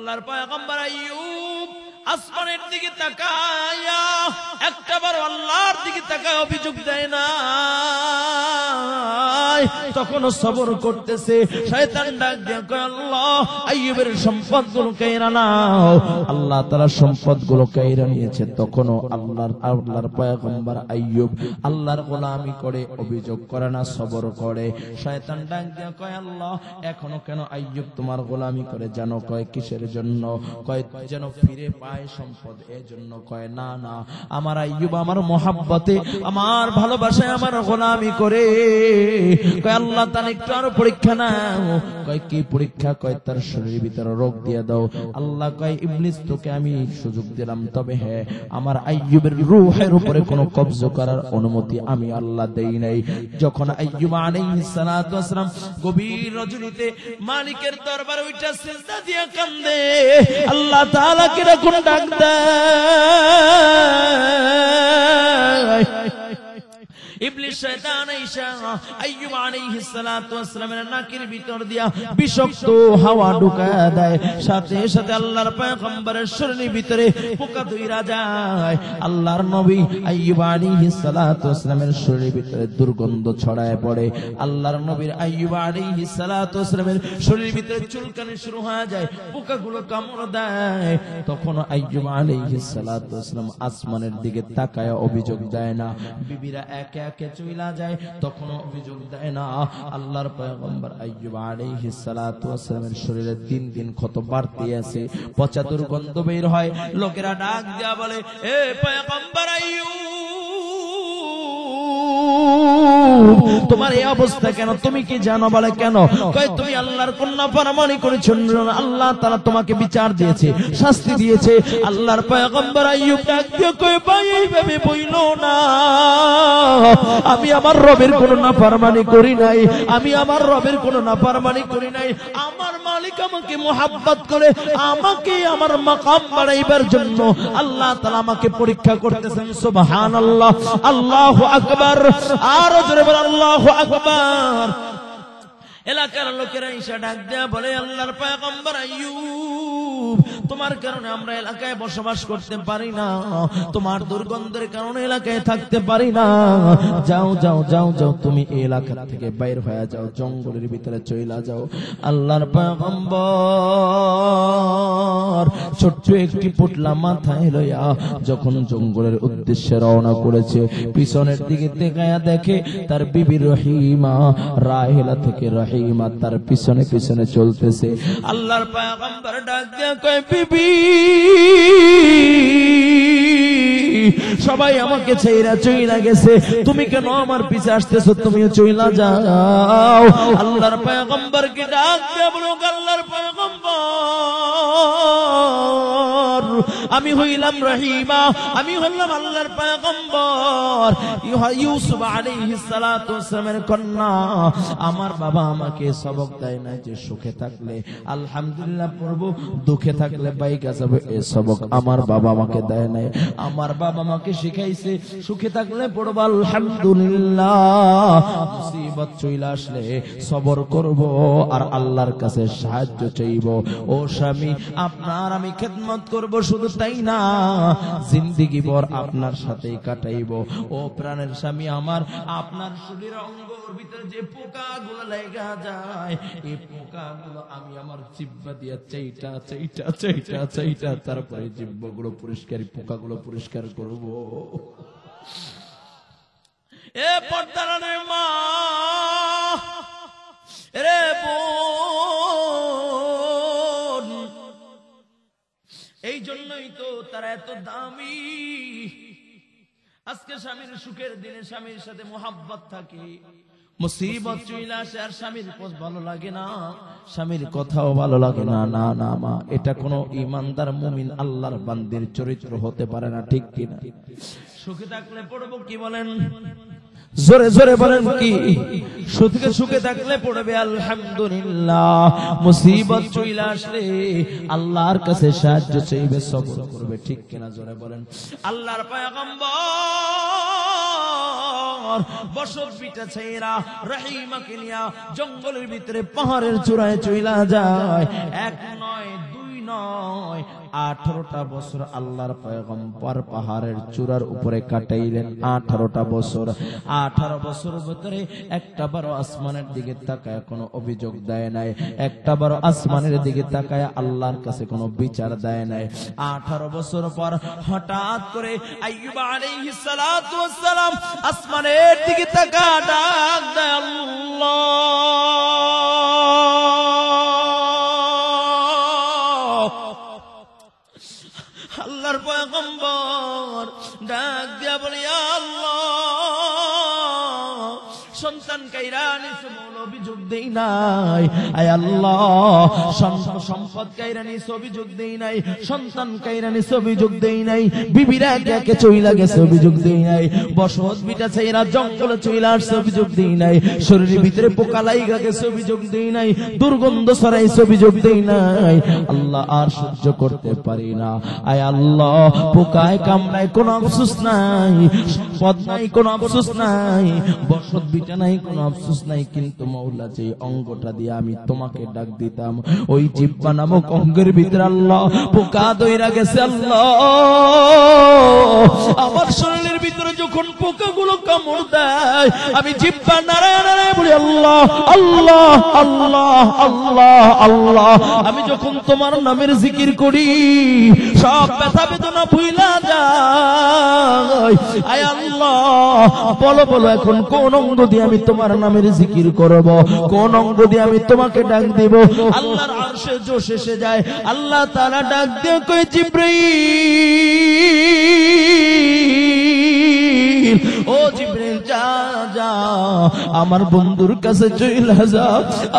আল্লাহর পয়গম্বর আইয়ুব আসমানের দিকে তাকায়া একটাবার আল্লাহর দিকে তাকায় অভিযোগ দেয় না, তখনও সবর করতেছে। শয়তান ডাক দিয়ে কয়, আল্লাহ আইয়ুবের সম্পদগুলো কাইরা নাও। আল্লাহ তাআলা সম্পদগুলো কাইরা নিয়েছে, তখনও আল্লাহর পয়গম্বর আইয়ুব আল্লাহর গোলামি করে, অভিযোগ করে না, সবর করে। শয়তান ডাক দিয়ে কয়, আল্লাহ এখনো কেন আইয়ুব তোমার গোলামি করে? জানো কয় কিসের জন্য? কয় যেন ফিরে পায় সম্পদ, এজন্য। কয় না না, আমার আইয়ুব আমার মহাব্বতে, আমার ভালোবাসায় আমার গোলামি করে। কয় আল্লাহ তার একটু আরো পরীক্ষা নাও। কয় কি পরীক্ষা? কয় তার শরীরের ভিতরে রোগ দিয়ে দাও। আল্লাহ কয় ইবলিস তোকে আমি সুযোগ দিলাম, তবে হ্যাঁ আমার আইয়ুবের রূহের উপরে কোনো কবজা করার অনুমতি আমি আল্লাহ দেই নাই। যখন আইয়ুব আলাইহিস সালাতু ওয়াস সালাম গভীর রজনীতে মালিকের দরবারে উঠা সিজদা দিয়ে কান্দে, আল্লাহ তাআলা কিরকম ডাক দেয়। ইবলিস শয়তান আইসা আইয়ুব আলাইহিস সালাতু ওয়াস সালামের নাকের ভিতর দিয়া বিষাক্ত হাওয়া ঢুকায়া দেয়। সাথে সাথে আল্লাহর পয়গম্বরের শরীরের ভিতরে পোকা ধইরা যায়। আল্লাহর নবী আইয়ুব আলাইহিস সালাতু ওয়াস সালামের শরীরের ভিতরে দুর্গন্ধ ছড়ায় পড়ে। আল্লাহর নবীর আইয়ুব আলাইহিস সালাতু ওয়াস সালামের শরীরের ভিতরে চুলকানি শুরু হয়ে যায়, পোকাগুলো কামড় দেয়। তখন আইয়ুব আলাইহিস সালাতু ওয়াস সালাম আসমানের দিকে তাকায় অভিযোগ দেয় না। বিবিরা একে একে চইলা যায়, তখনও অভিযোগ দেয় না। আল্লাহর পয়গম্বর আইয়ুব আলাইহিস সালাতু ওয়াস সালামের শরীরে দিন দিন ক্ষত বাড়তে আছে, পচা দুর্গন্ধ বের হয়। লোকেরা ডাক দিয়া বলে, এ পয়গম্বর আইয়ুব, তোমার এই অবস্থা কেন? তুমি কি জানো? বলে কেন? কয় তুমি আল্লাহর কোন নাফরমানি করেছো, আল্লাহ তাআলা তোমাকে বিচার দিয়েছে, শাস্তি দিয়েছে। আল্লাহর পয়গম্বর আইয়ুব ডাক দিয়ে কয়, ভাই এইভাবে বইলো না, আমি আমার রবের কোন নাফরমানি করি নাই, আমি আমার রবের কোন নাফরমানি করি নাই। আমার মালিক আমাকে মুহাব্বত করে, আমাকে আমার মাকাম বাড়াইবার জন্য আল্লাহ তাআলা আমাকে পরীক্ষা করতেছেন। সুবহানাল্লাহ, আল্লাহু আকবার। আর জোরে বল আল্লাহু আকবার। এলাকার লোকেরা এসে ডাক দেয়া বলে, আল্লাহর পয়গম্বর আইয়ুব, তোমার কারণে আমরা এলাকায় বসবাস করতে পারি না, তোমার দুর্গন্ধের কারণে এলাকায় থাকতে পারি না। যাও যাও যাও যাও, তুমি এই এলাকা থেকে বাইর হয়ে যাও, জঙ্গলের ভিতরে চইলা যাও। আল্লাহর পয়গম্বর ছোট্ট একটি পুটলা মাথায় লইয়া যখন জঙ্গলের উদ্দেশ্যে রওনা করেছে, পিছনের দিকে তাকায়া দেখে তার বিবি রহিমা রাহেলা থেকে রহিমা তার পিছনে পিছনে চলতেছে। আল্লাহর পয়গম্বর ডাক দিয়ে কয়, বিবি সবাই আমাকে ছেইরা চইলা গেছে, তুমি কেন আমার পিছে আসতেছো? তুমিও চইলা যাও। আল্লাহর পয়গম্বরকে ডাক দিয়ে বলো, আল্লাহর পয়গম্বর, আমি হইলাম রহিমা, আমি হইলাম আল্লাহর পয়গম্বর ইউসুফ আলাইহিস সালাতু ওয়াস সালামের কন্যা। আমার বাবা আমাকে সবক দেয় না যে সুখে থাকলে আলহামদুলিল্লাহ পড়বো, দুঃখে থাকলে বাইকা যাবে, এই সবক আমার বাবা আমাকে দেয় নাই। আমার বাবা আমাকে শিখাইছে সুখে থাকলে পড়বো আলহামদুলিল্লাহ, মুসিবত চলে আসলে সবর করব আর আল্লাহর কাছে সাহায্য চাইব। ও স্বামী, আপনার আমি খেদমত করব, শুধু তাই না জিন্দেগি ভর আপনার সাথেই কাটাইব। ও প্রাণের স্বামী আমার, আপনার শরীরের অঙ্গের ভিতরে যে পোকাগুলো লাগা যায়, এই পোকাগুলো আমি আমার জিহ্বা দিয়ে চাইটা চাইটা চাইটা চাইটা তারপরে জিহ্বাগুলো পরিষ্কার, পোকাগুলো পরিষ্কার করব। এ পর্দার মা রে বোন, এই জন্যই তো তারা এত দামি। আজকে স্বামীর সুখের দিনে স্বামীর সাথে মোহাব্বত থাকে, মুসিবত চলে আসে আর স্বামীর পোষ ভালো লাগে না, স্বামীর কথাও ভালো লাগে না। না না মা, এটা কোন ইমানদার মুমিন আল্লাহর বান্দির চরিত্র হতে পারে না, ঠিক কিনা? সুখে থাকলে পড়বো কি বলেন? জোরে জোরে বলেন কি? সুখে থাকলে পড়বে আলহামদুলিল্লাহ, মুসিবত চলে আসলে আল্লাহর কাছে সাহায্য চাইবে, সবর করবে, ঠিক কিনা? জোরে বলেন। আল্লাহর পয়গম্বর বসত পিঠা ছেড়া রহিমাকে নিয়া জঙ্গলের ভিতরে পাহাড়ের চূড়ায় চইলা যায়। এক নয়, দুই নয়, 18টা বছর আল্লাহর পয়গম্বর পাহাড়ের চূড়ার উপরে কাটাইলেন। 18টা বছর, 18 বছর ভিতরে একটা বারো আসমানের দিকে তাকায় কোনো অভিযোগ দেয় নাই, একটা বারো আসমানের দিকে তাকায় আল্লাহর কাছে কোনো বিচার দেয় নাই। 18 বছর পর হঠাৎ করে আইয়ুব আলাইহিস সালাতু ওয়াস সালাম আসমানের দিকে তাকায় ডাক দেয়, আল্লাহ আল্লাহর পয়গম্বর ডাক দিয়া বলে, ইয়া আল্লাহ সন্তান কাইরা নিছে মূল অভিযোগ দেই নাই, আয় আল্লাহ সম্পদ কাইরা নিছে অভিযোগ দেই নাই, সন্তান কাইরা নিছে অভিযোগ দেই নাই, বিবিরা একে চইলা গেছে অভিযোগ দেই নাই, বসত বিটা চাইরা জঙ্গলে চইলা আসছে অভিযোগ দেই নাই, শরীরের ভিতরে পোকা লাইগা গেছে অভিযোগ দেই নাই, দুর্গন্ধ ছড়াইছে অভিযোগ দেই নাই। আল্লাহ আর সহ্য করতে পারি না, আয় আল্লাহ পোকায় কামড়ায় কোনো আফসোস নাই, সম্পদ নাই কোনো আফসোস নাই, বসত বিটা নাই কোনো আফসোস নাই, কিন্তু মওলা যে অঙ্গটা দিয়ে আমি তোমাকে ডাক দিতাম ওই জিহ্বা নামক অঙ্গের ভিতরে আল্লাহ পোকা দইরা গেছে। আল্লাহ আমার শরীরের ভিতরে যখন পোকাগুলো কামড় দেয় আমি জিহ্বা নাড়ায় নাড়ায় বলি আল্লাহ আল্লাহ আল্লাহ আল্লাহ আল্লাহ। আমি যখন তোমার নামের জিকির করি সব ব্যথা বেদনা ভুইলা যায়। আয় আল্লাহ বলো বলো এখন কোন অঙ্গ দিয়ে আমি তোমার নামের জিকির করব, কোন অঙ্গ দিয়ে আমি তোমাকে ডাক দিব। আল্লাহর আরশে জোশ এসে যায়, আল্লাহ তাআলা ডাক দিয়ে কয় জিবরাইল, ও জিবরাইল যা যা আমার বন্ধুর কাছে চইলা যা,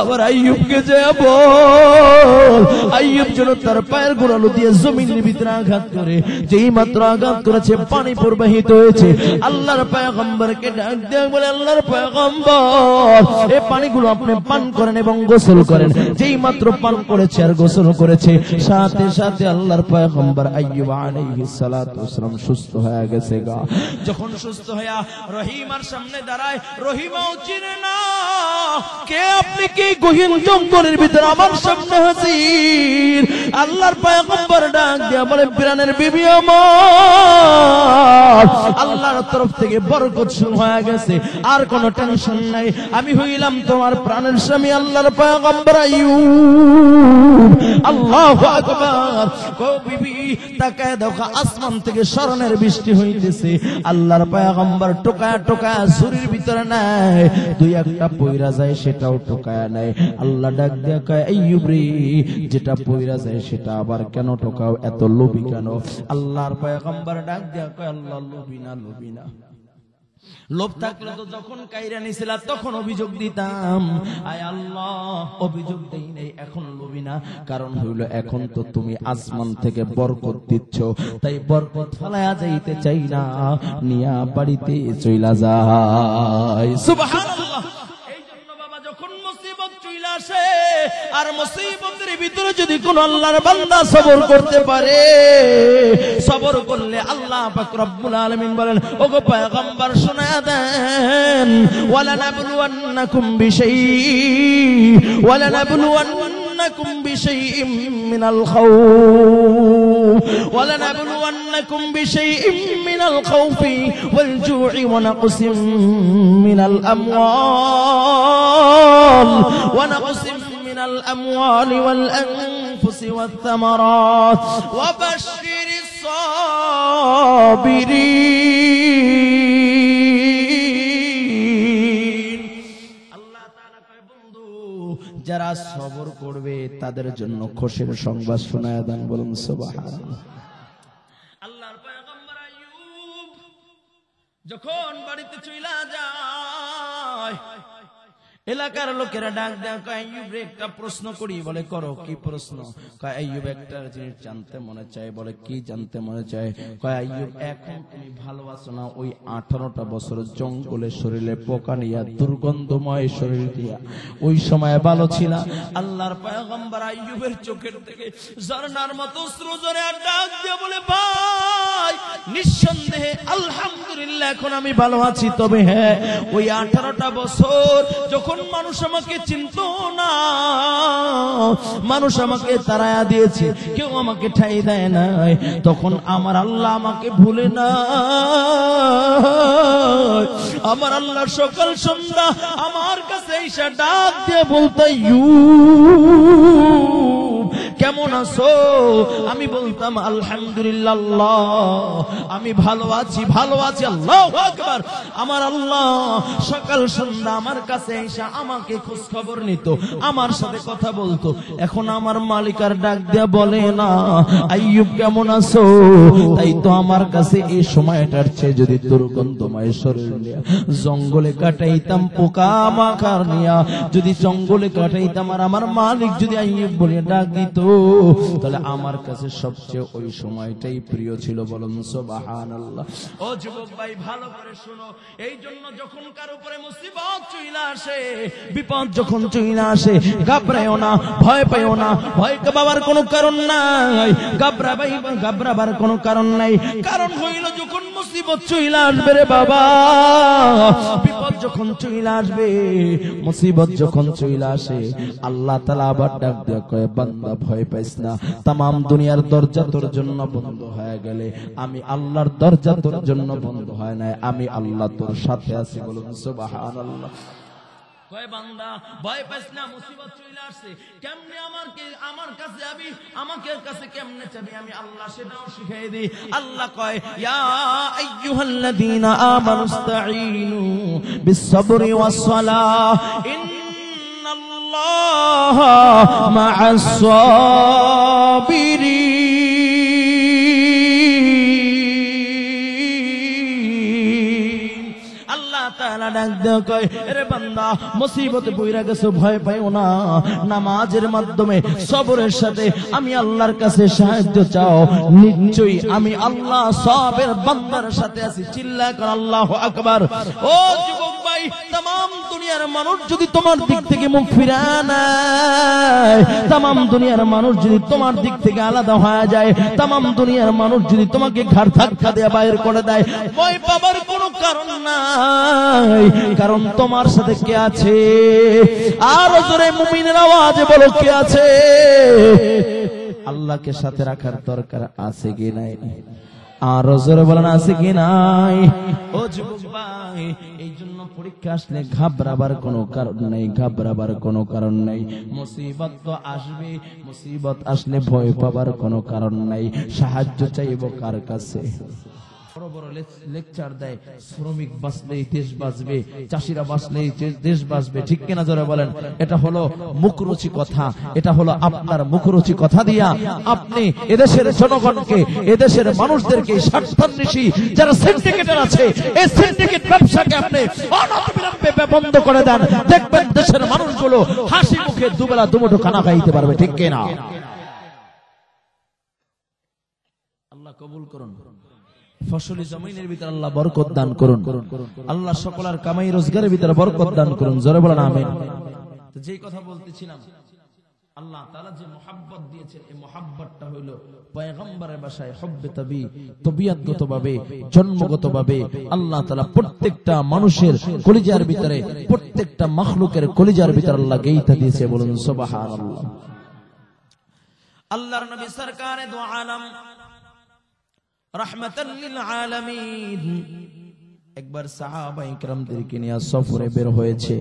আবার আইয়ুবকে যা বল আইয়ুব যেন তার পায়ের গোড়ালো দিয়ে জমিনের ভিতরে আঘাত করে, যেই মাত্র আঘাত করেছে পানি প্রবাহিত হয়েছে। আল্লাহর পয়গম্বরকে ডাক দিয়ে বলে, আল্লাহর পয়গম্বর এই পানিগুলো আপনি পান করেন এবং গোসল করেন। যেই মাত্র পান করেছে আর গোসল করেছে সাথে সাথে আল্লাহর পয়গম্বর আইয়ুব আলাইহিস সালাতু ওয়াস সালাম সুস্থ হয়ে গেছে গা। যখন সুস্থ হইয়া রহিমার সামনে দাঁড়ায়, রহিমাও চিনে না কে আপনি, কি গহীন জঙ্গলের ভিতরে আমার সামনে হাজির। আল্লাহর পয়গম্বর ডাক দিয়া বলে, প্রাণের বিবি আমার, আল্লাহর তরফ থেকে বরকত শুরু হয়ে গেছে, আর কোনো টেনশন নাই, আমি হইলাম তোমার প্রাণের স্বামী আল্লাহর পয়গম্বর আইয়ুব। আল্লাহু আকবার। ও বিবি তাকায় দেখো আসমান থেকে স্মরণের বৃষ্টি হইতেছে, আল্লাহর পয়গম্বর টোকায়া টোকায়া ঝুরির ভিতরে নাই, দুই একটা পয়রা যায় সেটাও টোকায়া নাই। আল্লাহ ডাক দিয়া কয়, আইয়ুব রে যেটা পয়রা যায় সেটা আবার কেন টোকাও, এত লোভী কেন? আল্লাহর পয়গম্বর ডাক দিয়া কয়, আল্লাহ লোভী না, লোভী না। লোভ থাকলে তো যখন কাইরা নিছিলা তখন অভিযোগ দিতাম, আয় আল্লাহ অভিযোগ দেই নাই, এখন লোভী না। কারণ হইল এখন তো তুমি আসমান থেকে বরকত দিচ্ছ, তাই বরকত ফলায়া যাইতে চাই না, নিয়া বাড়িতে চইলা যায়। সুবহানাল্লাহ। এই জন্য বাবা যখন মুসিবত চইলা আসে আর মুসিবতের ভিতরে যদি কোন আল্লাহর বান্দা সবর করতে পারে, সবর করলে আল্লাহ পাক রব্বুল আলামিন বলেন, ওগো পয়গম্বর শোনায়া দেন, ওয়ালা নাবলুওয়ান্নাকুম বিশাইইম মিনাল খাউফ ওয়ালানাবলুওয়ান্নাকুম বিশাইইম মিনাল খাউফি ওয়াল জু'i ওয়া নাকসিম মিনাল আমওয়ালি ওয়াল আনফুসি ওয়াত থামারাত ওয়া বাশশিরিস সাবিরিন। আল্লাহ তাআলা কয়, বন্ধু যারা সবর করবে তাদের জন্য খুশির সংবাদ শোনায় দেন, বলুন সুবহানাল্লাহ। আল্লাহর পয়গম্বর আইয়ুব যখন বাড়িতে চইলা যায়, এলাকার লোকেরা ডাক দেয়, কয় আইয়ুব একটা প্রশ্ন করি। বলে করো। কি প্রশ্ন? কয় আইয়ুব একটা জিনিস জানতে মনে চায়। বলে কি জানতে মনে চায়? কয় আইয়ুব এখন তুমি ভালো আছো না? ওই 18টা বছর জঙ্গলে শরীরে পোকা নিয়া দুর্গন্ধময় শরীর দিয়া ওই সময় ভালো ছিল? আল্লাহর পয়গম্বর আইয়ুবের চোখের থেকে ঝর্ণার মতো অশ্রু ঝরে আর ডাক দিয়ে বলে, ভাই ভাই নিঃসন্দেহে আলহামদুলিল্লাহ এখন আমি ভালো আছি। তবে হ্যাঁ, ওই 18টা বছর যখন মানুষ আমাকে চিনতো না, মানুষ আমাকে তাড়ায়া দিয়েছে, কেউ আমাকে ঠাই দেয় নাই, তখন আমার আল্লাহ আমাকে ভুলে না। আমার আল্লাহ সকাল সন্ধ্যা আমার কাছে এসে ডাক দিয়ে বলতো, কেমন আছো? আমি বলতাম আলহামদুলিল্লাহ, আমি ভালো আছি, ভালো আছি। আল্লাহু আকবার। আমার আল্লাহ সকাল সন্ধ্যা আমার কাছে এসে আমাকে খোঁজ খবর নিত, আমার সাথে কথা বলতো। এখন আমার মালিকার ডাক দিয়া বলে না, আইয়ুব কেমন আছো? তাই তো আমার কাছে এই সময়টার চেয়ে যদি দুর্গন্ধময় শরীর নিয়ে জঙ্গলে কাটাইতাম, পোকা মাকার নিয়া যদি জঙ্গলে কাটাইতাম, আর আমার মালিক যদি আইয়ুব বলে ডাক দিত, তাহলে আমার কাছে সবচেয়ে ওই সময়টাই প্রিয় ছিল। বলুন সুবহানাল্লাহ। ও যুবক ভাই, ভালো করে শুনো। এই জন্য যখন কারো উপরে মুসিবত চলে আসে, বিপদ যখন চলে আসে, ঘাবড়ায়ও না, ভয় পাইও না। ভয় পাবার কোনো কারণ নাই, ঘাবড়াবার কোনো কারণ নাই। কারণ হইল যখন মুসিবত চলে আসবে রে বাবা, বিপদ যখন চলে আসবে, মুসিবত যখন চলে আসে, আল্লাহ তাআলা আবার ডাক দিয়ে কয়, বান্দা ভয় পাইস না, তামাম দুনিয়ার দরজা তোর জন্য বন্ধ হয়ে গেলে আমি আল্লাহর দরজা তোর জন্য বন্ধ হয় নাই, আমি আল্লাহ তোর সাথে আছি। বলুন সুবহানাল্লাহ। কয় বান্দা ভয় পাইস না, মুসিবত চলে আসছে, কেমনে আমার কাছে আবি, আমাকে কাছে কেমনে চাবি, আমি আল্লাহ সেটাও শিখাই দিই। আল্লাহ কয়, ইয়া আইয়ুহাল্লাযীনা আমানুস্তাঈনু বিস-সাবরি ওয়াস-সালাহ ইন্নাল্লাহা মা'আস-সাবিরিন। মুসিবতে পইরা গেছো, ভয় পাইও না, নামাজের মাধ্যমে সবরের সাথে আমি আল্লাহর কাছে সাহায্য চাও, নিশ্চয়ই আমি আল্লাহ সবের বান্দার সাথে আছি। চিল্লায় কর আল্লাহু আকবার। ও যুবক ভাই, तमाम দুনিয়ার মানুষ যদি তোমার দিক থেকে মুখ ফিরায় নেয়, तमाम দুনিয়ার মানুষ যদি তোমার দিক থেকে আলাদা হয়ে যায়, तमाम দুনিয়ার মানুষ যদি তোমাকে ঘাড় ধাক্কা দিয়ে বাইরে করে দেয়, ভয় পাবার কোনো কারণ নাই, কারণ তোমার সাথে কে আছে? আর জোরে মুমিনের আওয়াজে বলো, কে আছে? আল্লাহকে সাথে রাখার দরকার আছে কি নাই? আর জোরে বলেন, আছে কি নাই? ও যুবক ভাই, এই জন্য পরীক্ষা আসলে ঘাবড়াবার কোনো কারণ নেই, ঘাবড়াবার কোনো কারণ নেই। মুসিবত তো আসবে, মুসিবত আসলে ভয় পাবার কোনো কারণ নাই। সাহায্য চাইব কার কাছে? বড় বড় লেকচার দেয়, শ্রমিক বাঁচলেই দেশ বাঁচবে, চাষিরা বাঁচলেই দেশ বাঁচবে, ঠিক কিনা জোরে বলেন? এটা হলো মুখরুচি কথা, এটা হলো আপনার মুখরুচি কথা দিয়া আপনি এদেশের জনগণকে, এদেশের মানুষদেরকে, স্বার্থান্বেষী যারা সিন্ডিকেটের আছে, এই সিন্ডিকেট ব্যবসাকে আপনি অনতিবিলম্বে বন্ধ করে দেন, দেখবেন দেশের মানুষগুলো হাসি মুখে দুবেলা দুমুঠো খানা খাইতে পারবে, ঠিক কিনা? আল্লাহ কবুল করুন। ফসলি জমিনের ভিতরে আল্লাহ বরকত দান করুন। আল্লাহ সকলের কামাই রোজগারের ভিতরে বরকত দান করুন। জোরে বলেন আমিন। তো যেই কথা বলতেছিলাম, আল্লাহ তাআলা যে মহব্বত দিয়েছেন, এই মহব্বতটা হলো পয়গম্বরের ভাষায় হব্বে তাবি, তবিয়তগতভাবে, জন্মগতভাবে আল্লাহ তাআলা প্রত্যেকটা মানুষের কলিজার ভিতরে, প্রত্যেকটা মাখলুকের কলিজার ভিতরে আল্লাহ গেইতা দিয়েছে। বলুন সুবহানাল্লাহ। আল্লাহর নবী সরকারে দু আলম রাহমাতাল লিল আলামিন একবার সাহাবায়ে কিরামদেরকে নিয়ে সফরে বের হয়েছে।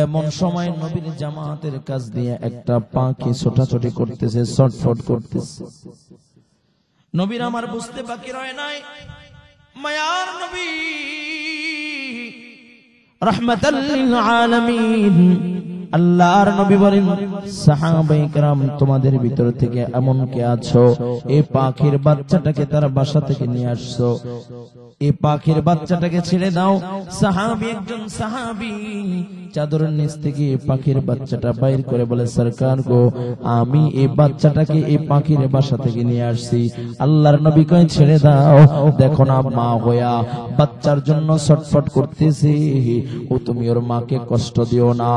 এমন সময় নবীর জামাতের কাছ দিয়ে একটা পাখি ছোটাছুটি করতেছে, ছটফট করতেছে। নবীর আমার বুঝতে বাকি রয় নাই, মায়ার নবী রাহমাতাল লিল আলামিন, আল্লাহর নবী বলেন, সাহাবায়ে কেরাম তোমাদের ভিতর থেকে এমন কে আছো এই পাখির বাচ্চাটাকে তার বাসা থেকে নিয়ে আসছো, এই পাখির বাচ্চাটাকে ছেড়ে দাও। সাহাবী, একজন সাহাবী চাদরের নিচ থেকে পাখির বাচ্চাটা বাইর করে বলে, সরকার গো, আমি এই বাচ্চাটাকে এই পাখির বাসা থেকে নিয়ে আসছি। আল্লাহর নবী কয়, ছেড়ে দাও। দেখো না মা হইয়া বাচ্চার জন্য ছটফট করতেছে, ও তুমি ওর মাকে কষ্ট দিও না,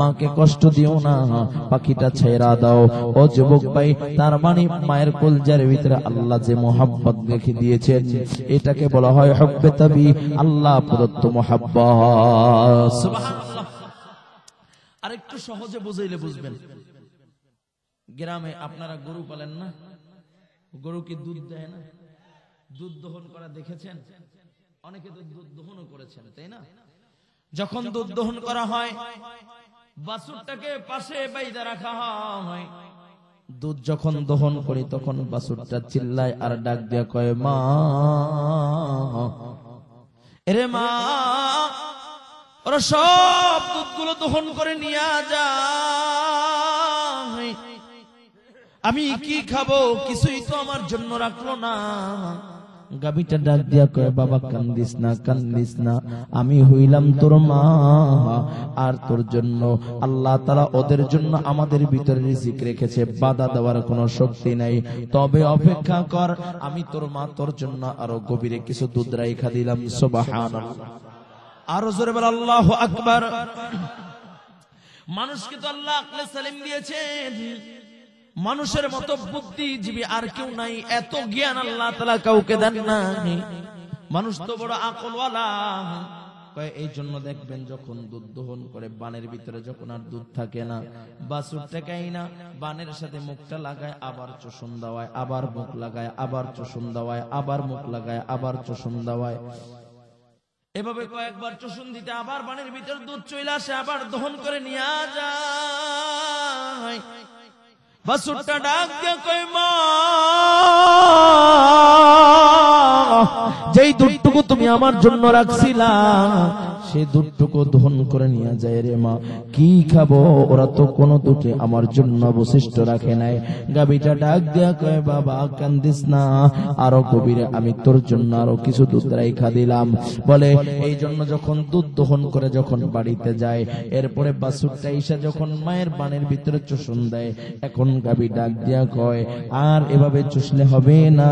মাকে কষ্ট দিও না, পাখিটা ছেড়া দাও। ও যুবক ভাই, তার মানে মায়ের কলজার ভিতরে আল্লাহ যে মোহাব্বত রেখে দিয়েছেন, এটাকে বলা হয় হুব্বে তাবি, আল্লাহ প্রদত্ত মোহাব্বত। সুবহানাল্লাহ। আরেকটু সহজে বুঝাইলে বুঝবেন। গ্রামে আপনারা গরু পালেন না? গরু কি দুধ দেয় না? দুধ দহন করা দেখেছেন? অনেকে তো দুধ দহনও করেছেন, তাই না? যখন দুধ দহন করা হয়, বাছুরটাকে পাশে বাইধা রাখা হয়। দুধ যখন দহন করি তখন বাছুরটা চিল্লায় আর ডাক দিয়া কয়, মা, এরে মা, ওরা সব দুধগুলো দহন করে নিয়ে যায়, আমি কি খাবো? কিছুই তো আমার জন্য রাখলো না। গাভীটা ডাক দিয়া কয়, বাবা কান্দিস না, কান্দিস না, আমি হইলাম তোর মা, আর তোর জন্য আল্লাহ তাআলা ওদের জন্য আমাদের ভিতরে রিজিক রেখেছে, বাধা দেওয়ার কোনো শক্তি নাই। তবে অপেক্ষা কর, আমি তোর মা, তোর জন্য আরো গভীরে কিছু দুধ রাইখা দিলাম। সুবহানাল্লাহ। আরো জোরে বল আল্লাহু আকবার। মানুষকে তো আল্লাহ আকলে সালিম দিয়েছেন, মানুষের মতো বুদ্ধিজীবী আর কেউ নাই, এত জ্ঞান আল্লাহ তাআলা কাউকে দেন নাই। মানুষ তো বড় আকলওয়ালা। এই জন্য দেখবেন যখন দুধ দহন করে বানের ভিতরে যখন আর দুধ থাকে না, বাছুরটাকেই না বানের সাথে মুখটা লাগায়, আবার চোষণ দেওয়ায়, আবার মুখ লাগায়, আবার চোষণ দেওয়ায়, আবার মুখ লাগায়, আবার চোষণ দেওয়ায়। এভাবে কয়েকবার চোষণ দিতে আবার বানের ভিতর দুধ চলে আসে, আবার দহন করে নিয়ে যায়। বাছুরটা ডাক দিয়ে কয়, মা, যেই দুধটুকু তুমি আমার জন্য রাখছিলা, সেই দুধটুকু দহন করে নিয়ে যায় রে মা, কি খাবো? ওরা তো কোনো দুধে আমার জন্য অবশিষ্ট রাখে নাই। গাভীটা ডাক দেয়া কয়, বাবা কান্দিস না, আরো গভীরে আমি তোর জন্য আরো কিছু দুধ রাইখা দিলাম। বলে এই জন্য যখন দুধ দহন করে যখন বাড়িতে যায়, এরপরে বাছুরটা এসে যখন মায়ের বানের ভিতরে চুষণ দেয়, এখন গাভী ডাক দিয়া কয়, আর এভাবে চুষলে হবে না,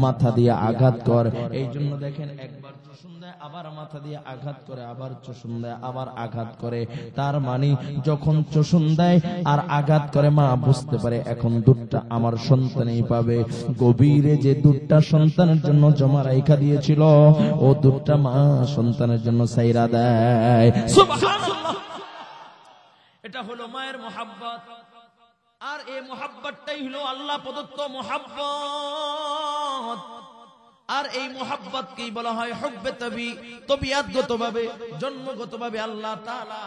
মাথা দিয়ে আঘাত কর। এই জন্য দেখেন, একবার চুষণ দেয়, আবার মাথা দিয়ে আঘাত করে, আবার চুষণ দেয়, আবার আঘাত করে। তার মানে যখন চুষণ দেয় আর আঘাত করে, মা বুঝতে পারে এখন দুধটা আমার সন্তানই পাবে। গভীরে যে দুধটা সন্তানের জন্য জমা রাইখা দিয়েছিল, ও দুধটা মা সন্তানের জন্য ছাইরা দেয়। সুবহানাল্লাহ। এটা হলো মায়ের মুহাব্বত। আর এই মুহাব্বতটাই হলো আল্লাহ প্রদত্ত মুহাব্বত। আর এই মুহাব্বতকেই বলা হয় হুব্বে তাবি। তবিয়াতগতভাবে, জন্মগতভাবে আল্লাহ তাআলা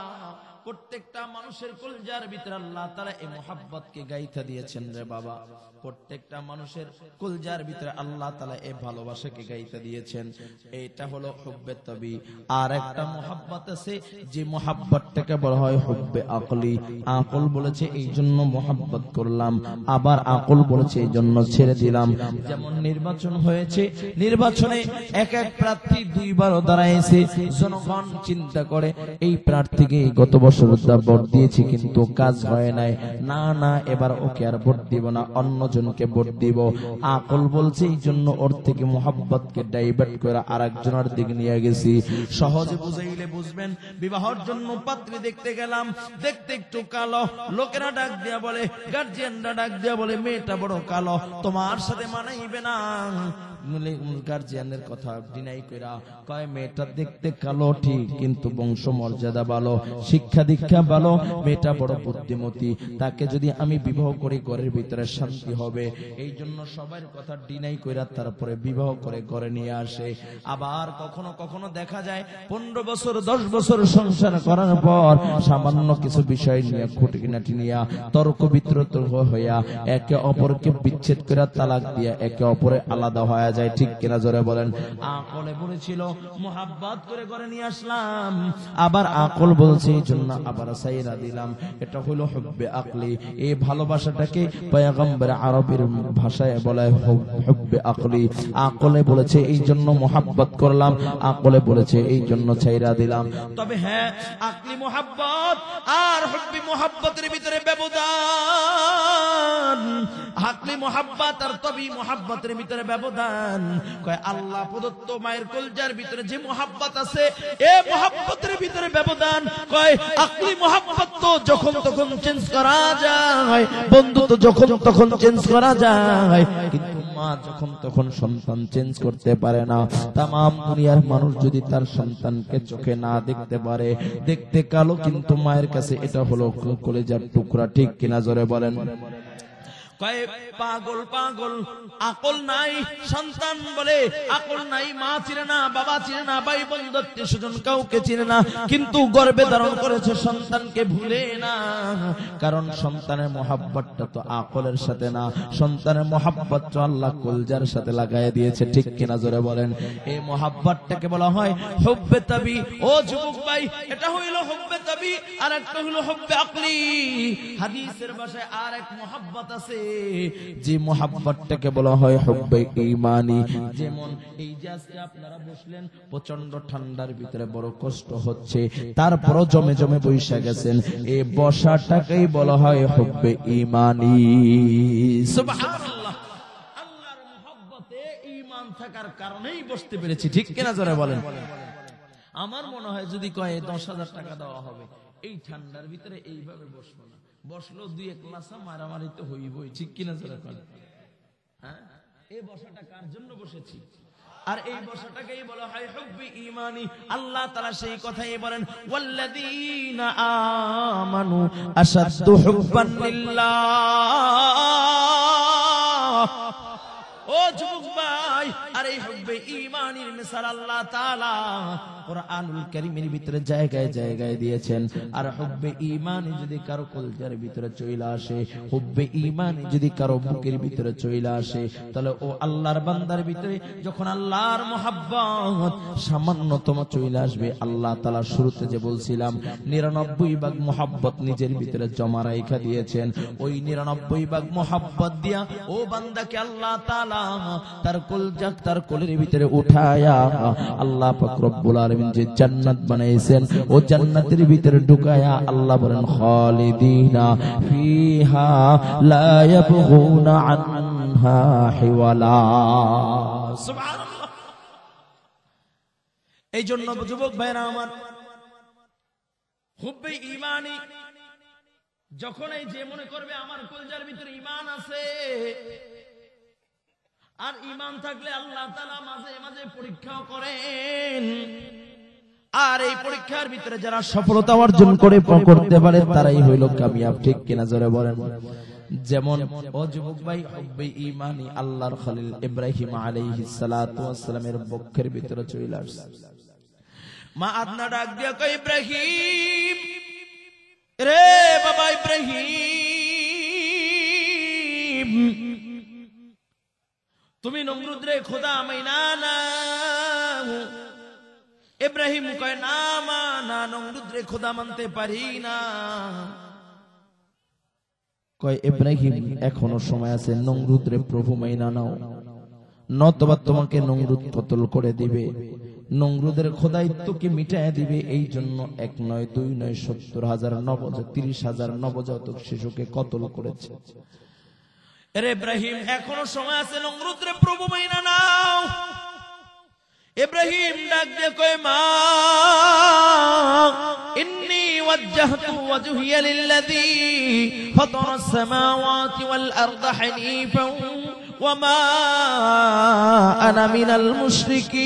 প্রত্যেকটা মানুষের কলজার ভিতরে আল্লাহ তাআলা এই মুহাব্বতকে গাইথা দিয়েছেন রে বাবা। প্রত্যেকটা মানুষের কলজার ভিতরে আল্লাহ তাআলা এই ভালোবাসাকে গাইথা দিয়েছেন। এটা হলো হুব্বে তাবি। আর একটা মুহাব্বত আছে, যে মুহাব্বতটাকে বলা হয় হুব্বে আকলি। আকল বলেছে এই জন্য মুহাব্বত করলাম, আবার আকল বলেছে এই জন্য ছেড়ে দিলাম। যেমন নির্বাচন হয়েছে, নির্বাচনে এক এক প্রার্থী দুইবারও দাঁড়াইছে। জনগণ চিন্তা করে, এই প্রার্থীকে গত বছর ভোট দিয়েছি কিন্তু কাজ হয় নাই, না না এবার ওকে আর ভোট দিব না, অন্য জনকে ভোট দিব। আকল বলছে এই জন্য ওর থেকে মুহাব্বতকে ডাইভার্ট করে আরেকজনের দিকে নিয়ে গেছি। সহজে বুঝাইলে বুঝবেন। বিবাহের জন্য পাত্রী দেখতে গেলাম, দেখতে একটু কালো, লোকেরা ডাক দিয়া বলে, গার্জিয়ানরা ডাক দিয়া বলে, মেয়েটা বড় কালো, তোমার সাথে মানাইবে না। গার্জিয়ানের কথা ডিনাই কইরা কয়, মেয়েটা দেখতে কালো ঠিক, কিন্তু বংশ মর্যাদা ভালো, শিক্ষা দীক্ষা ভালো, মেয়েটা বড় বুদ্ধিমতী, তাকে যদি আমি বিবাহ করি ঘরের ভিতরে শান্তি হবে। এই জন্য সবার কথা ডিনাই কইরা তারপরে বিবাহ করে ঘরে নিয়ে আসে। আবার কখনো কখনো দেখা যায় 15 বছর 10 বছর সংসার করার পর সামান্য কিছু বিষয় নিয়ে খুঁটিনাটি নিয়ে তর্ক বিতর্ক হইয়া একে অপরকে বিচ্ছেদ করে তালাক দিয়া একে অপরে আলাদা হয়ে যায়। ঠিক কিনা জোরে বলেন? আকলে বলেছিল মুহাব্বত করে ঘরে নিয়ে আসলাম, আবার আকল বলছে এই জন্য না, আবার সাইরা দিলাম। এটা হলো হুব্বে আকলি। এই ভালোবাসাটাকে পয়গম্বর আরবের ভাষায় বলা হয় হুব্বে আকলি। আকলে বলেছে এই জন্য মোহাব্বত করলাম, আকলে বলেছে এই জন্য ছাইরা দিলাম। তবে হ্যাঁ, আকলি মোহাব্বত আর হুব্বি মোহাব্বতের ভিতরে ব্যবধান। আকলি মোহাব্বত আর তবি মোহাব্বতের ভিতরে ব্যবধান। কয় আল্লাহ প্রদত্ত মায়ের কলজার ভিতরে যে মোহাব্বত আছে, এই মোহাব্বতের ভিতরে ব্যবধান। কয় আকলি মোহাব্বত তো যখন তখন চেঞ্জ করা যায়, বন্ধু তো যখন তখন চেঞ্জ করা যায়, কিন্তু মা যখন তখন সন্তান চেঞ্জ করতে পারে না। তামাম দুনিয়ার মানুষ যদি তার সন্তানকে চোখে না দেখতে পারে, দেখতে কালো, কিন্তু মায়ের কাছে এটা হলো কলেজার টুকরা। ঠিক কিনা জোরে বলেন? কয় পাগল পাগল, আকল নাই। সন্তান বলে আকল নাই, মা চিনে না, বাবা চিনে না, ভাই বন্ধু আত্মীয় স্বজন কাউকে চিনে না, কিন্তু গর্ভে ধারণ করেছে সন্তানকে ভুলে না। কারণ সন্তানের মোহাব্বতটা তো আকলের সাথে না, সন্তানের মোহাব্বত তো আল্লাহ কলজার সাথে লাগাই দিয়েছে। ঠিক কিনা জোরে বলেন? এই মোহাব্বতটাকে বলা হয় হুব্বে তাবি। ও যুবক ভাই, এটা হইল হুব্বে তাবি, আর একটা হইল হুব্বে আকলি। হাদিসের ভাষায় আর এক মোহাব্বত আছে, যে মোহাব্বতটাকে বলা হয় হুব্বে ঈমানি। যেমন এই যে আজকে আপনারা বসলেন, প্রচন্ড ঠান্ডার ভিতরে বড় কষ্ট হচ্ছে, তারপরও জমে জমে বৈশা গেছেন, এই বসাটাকেই বলা হয় হুব্বে ঈমানি। সুবহানাল্লাহ। আল্লাহর মোহাব্বতে ঈমান থাকার কারণেই বসতে পেরেছি। ঠিক কিনা জোরে বলেন? আমার মনে হয় যদি কয় 10,000 টাকা দেওয়া হবে, এই ঠান্ডার ভিতরে এইভাবে বসবো না, বসলো 2-1 লাসা মারামারি তো হইবই। ঠিক কিনা জোরে বলেন? হ্যাঁ, এই বসাটা কার জন্য বসেছি? আর এই বসাটাকেই বলা হয় হুব্বে ঈমানি। আল্লাহ তাআলা সেই কথাই বলেন, ওয়াল্লাযীনা আমানু আশাদ্দু হুব্বান লিল্লাহ। ও যুবক ভাই, আর এই হুব্বে ঈমানির মিসাল আল্লাহ তাআলা কুরআনুল কারীমের ভিতরে জায়গায় জায়গায় দিয়েছেন। আর হুব্বে ঈমানি যদি কারো কলজার ভিতরে চলে আসে, হুব্বে ঈমানি যদি কারো বুকের ভিতরে চলে আসে, তাহলে ও আল্লাহর বান্দার ভিতরে যখন আল্লাহর মোহাব্বত সামান্যতম চলে আসবে, আল্লাহ তাআলা শুরুতে যে বলছিলাম 99 ভাগ মোহাব্বত নিজের ভিতরে জমা রাখা দিয়েছেন, ওই 99 ভাগ মোহাব্বত দিয়া ও বান্দাকে আল্লাহ তাআলা তার কলজা, তার কোলের ভিতরে উঠায়া আল্লাহ পাক রব্বুল আলামিন যে জান্নাত বানাইছেন, ও জান্নাতের ভিতরে ঢুকায়া আল্লাহ বলেন খালিদিনা ফিহা লা ইয়াবগুনা আনহা হিওয়ালা। সুবহানাল্লাহ। এই জন্য যুবক ভাইরা আমার, হুব্বে ঈমানি যখন এই যে মনে করবে আমার কলজার ভিতরে ঈমান আছে, আর ঈমান থাকলে আল্লাহ তাআলা মাঝে মাঝে পরীক্ষা করেন, আর এই পরীক্ষার ভিতরে যারা সফলতা অর্জন করতে পারে তারাই হইল কামিয়াব। ঠিক কিনা জোরে বলেন? যেমন ও যুবক ভাই, হুব্বে ঈমানি আল্লাহর খলিল ইব্রাহিম আলাইহিস সালাতু ওয়াস সালামের বক্ষের ভিতরে চলে আসছে। মা আদনা ডাক দিয়া কই, ইব্রাহিম রে বাবা ইব্রাহিম, তুমি নমরুদ রে খোদা মাইনা না। ইব্রাহিম কয় না মা, না নমরুদ রে খোদা মানতে পারি না। কয় ইব্রাহিম এখনো সময় আছে, নমরুদ রে প্রভু মাইনা নাও, নতবা তোমাকে নমরুদ কতল করে দিবে, নমরুদের খোদাইত্বকে মিটায় দিবে। এই জন্য 1 নয় 2 নয় 70,000 নবজাতক 30,000 নবজাতক শিশুকে কতল করেছে। আরে ইব্রাহিম এখনো সময় আছে, নমরুদ রে প্রভু মাইনা নাও। ইব্রাহিম ডাক দিয়ে কয় মা ইন্নী ওয়াজ্জাহতু ওয়াজহিয়া লিল্লাযী ফাতারাস সামাওয়াতি ওয়াল আরদা হানিফান ওয়া মা আনা মিনাল মুশরিকিন।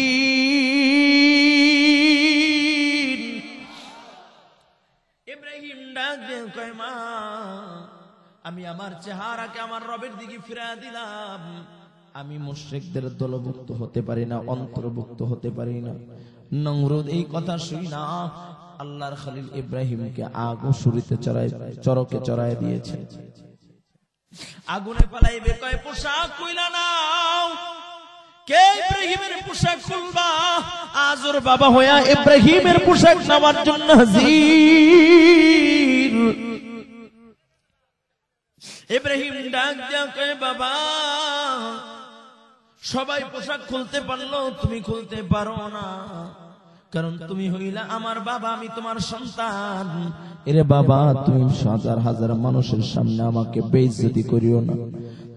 ইব্রাহিম ডাক দিয়ে কয় মা, আমি আমার চেহারাকে আমার রবের দিকে ফিরিয়ে দিলাম, আমি মুশরিকদের দলভুক্ত হতে পারি না, অন্তর্ভুক্ত হতে পারি না। নমরুদ এই কথা শুনি না আল্লাহর খলিল ইব্রাহিমকে আগুন শুরিতে চরকে চড়ায় দিয়েছে। আগুনে পালাইবে, কয় পোশাক কইলা নাও। কে ইব্রাহিমের পোশাক খুলবা, আজর বাবা হইয়া ইব্রাহিমের পোশাক নেওয়ার জন্য হাজির। ইব্রাহিম ডাক দিয়া কয় বাবা, সবাই পোশাক খুলতে পারলো, তুমি খুলতে পারো না, কারণ তুমি হইলা আমার বাবা, আমি তোমার সন্তান। এরে বাবা, তুমি হাজার হাজার মানুষের সামনে আমাকে বেইজ্জতি করিও না।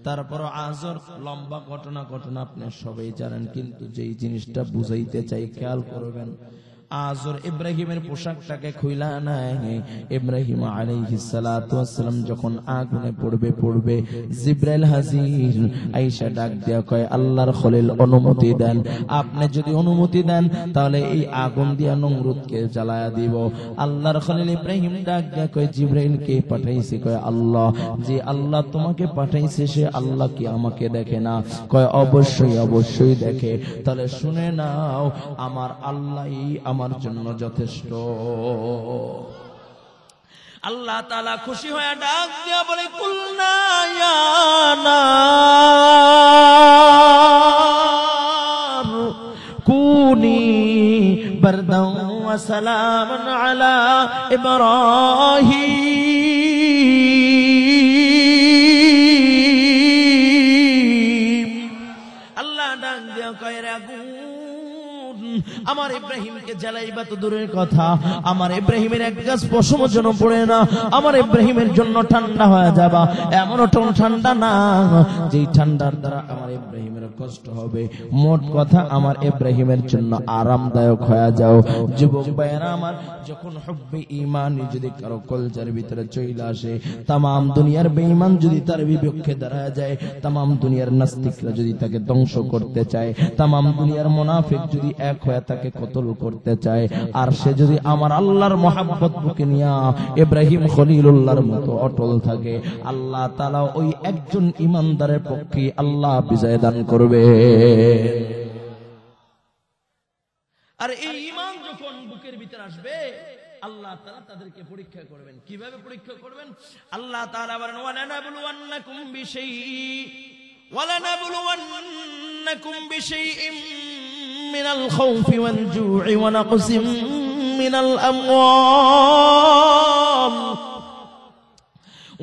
তারপর আজর লম্বা ঘটনা আপনি সবাই জানেন, কিন্তু যেই জিনিসটা বুঝাইতে চাই খেয়াল করবেন। আজর ইব্রাহিমের পোশাকটাকে খুইলা নাই। ইব্রাহিম আলাইহিস সালাতু ওয়াস সালাম যখন আগুনে পড়বে জিবরাইল হাজির। আয়েশা ডাক দিয়া কয় আল্লাহর খলিল অনুমতি দেন, আপনি যদি অনুমতি দেন তাহলে এই আগুন দিয়া নমরুদকে জ্বালায়া দিব। আল্লাহর খলিল ইব্রাহিম ডাক দিয়া কয় জিবরাইল কে পাঠাইছে? কয় আল্লাহ। যে আল্লাহ তোমাকে পাঠাইছে সে আল্লাহ কি আমাকে দেখে না? কয় অবশ্যই দেখে। তাহলে শুনে নাও, আমার আল্লাহই আমার জন্য যথেষ্ট। আল্লাহ তাআলা খুশি হয়ে ডাক দিয়া বলে কুলনা ইয়া নার কুনি বারদান ওয়া সালামান আলা ইব্রাহিম। আল্লাহ ডাক দিয়া কয় রে আগুন, আমার ইব্রাহিমকে জ্বালাইবা তো দূরের কথা, আমার ইব্রাহিমের এক গাছ পশম যেন পড়ে না, আমার ইব্রাহিমের জন্য ঠান্ডা হয়ে যাবা। এমন ঠান্ডা না যেই ঠান্ডার দ্বারা আমার ইব্রাহিমের কষ্ট হবে। মোট কথা আমার ইব্রাহিমের জন্য আরামদায়ক হয়ে যাও। যুবক ভাইয়েরা আমার, যখন হুব্বে ঈমান যদি কারো কলজার ভিতরে চলে আসে, তাম দুনিয়ার বেঈমান যদি তার বিপক্ষে দাঁড়ায় যায়, তাম দুনিয়ার নাস্তিকরা যদি তাকে ধ্বংস করতে চায়, তাম দুনিয়ার মুনাফিক যদি এক হয়ে তাকে কতল করতে চায়, আর সে যদি আমার আল্লাহর মহব্বত বুকে নিয়া ইব্রাহিম খলিলুল্লাহর মতো অটল থাকে, আল্লাহ তাআলা ওই একজন ঈমানদারের পক্ষে আল্লাহ বিজয় দান করবে। আর এই ঈমান যখন বুকের ভিতরে আসবে, আল্লাহ তাআলা তাদেরকে পরীক্ষা করবেন। কিভাবে পরীক্ষা করবেন? আল্লাহ তাআলা বলেন ওয়ালানাবলুওয়ান্নাকুম বিশাইইন মিনাল খাউফি ওয়াল জু'i ওয়া নাকসিম মিনাল আমওয়াল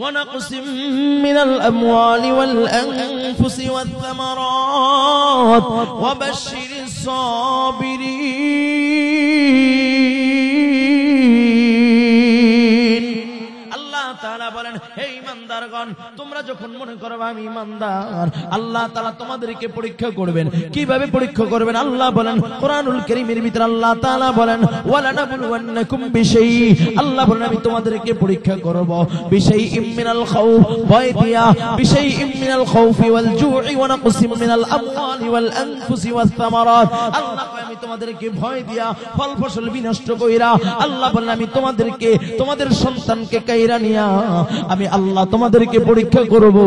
ونقص من الأموال والأنفس والثمرات وبشر الصابرين। আল্লাহ তাআলা বলেন, হে ঈমানদারগণ, তোমরা যখন মনে করবে আমি ঈমানদার, আল্লাহ তাআলা তোমাদেরকে পরীক্ষা করবেন। কিভাবে পরীক্ষা করবেন? আল্লাহ বলেন কোরআনুল কারীমের ভিতরে, আল্লাহ তাআলা বলেন ওয়ালানাবলুওয়ান্নাকুম বিশাইই, আল্লাহ বলেন আমি তোমাদেরকে পরীক্ষা করব বিশাইইন মিনাল খাউফ, ভয় দিয়া, বিশাইইন মিনাল খাউফি ওয়াল জু'i ওয়া নাকসিম মিনাল আমওয়ালি ওয়াল আনফুসি ওয়াস সামারাত। আল্লাহ কয় আমি তোমাদেরকে ভয় দিয়া, ফল ফসল বিনষ্ট কইরা, আল্লাহ বলেন আমি তোমাদেরকে, তোমাদের সন্তানকে কাইরা নিয়া আমি আল্লাহ তোমাদেরকে পরীক্ষা করব।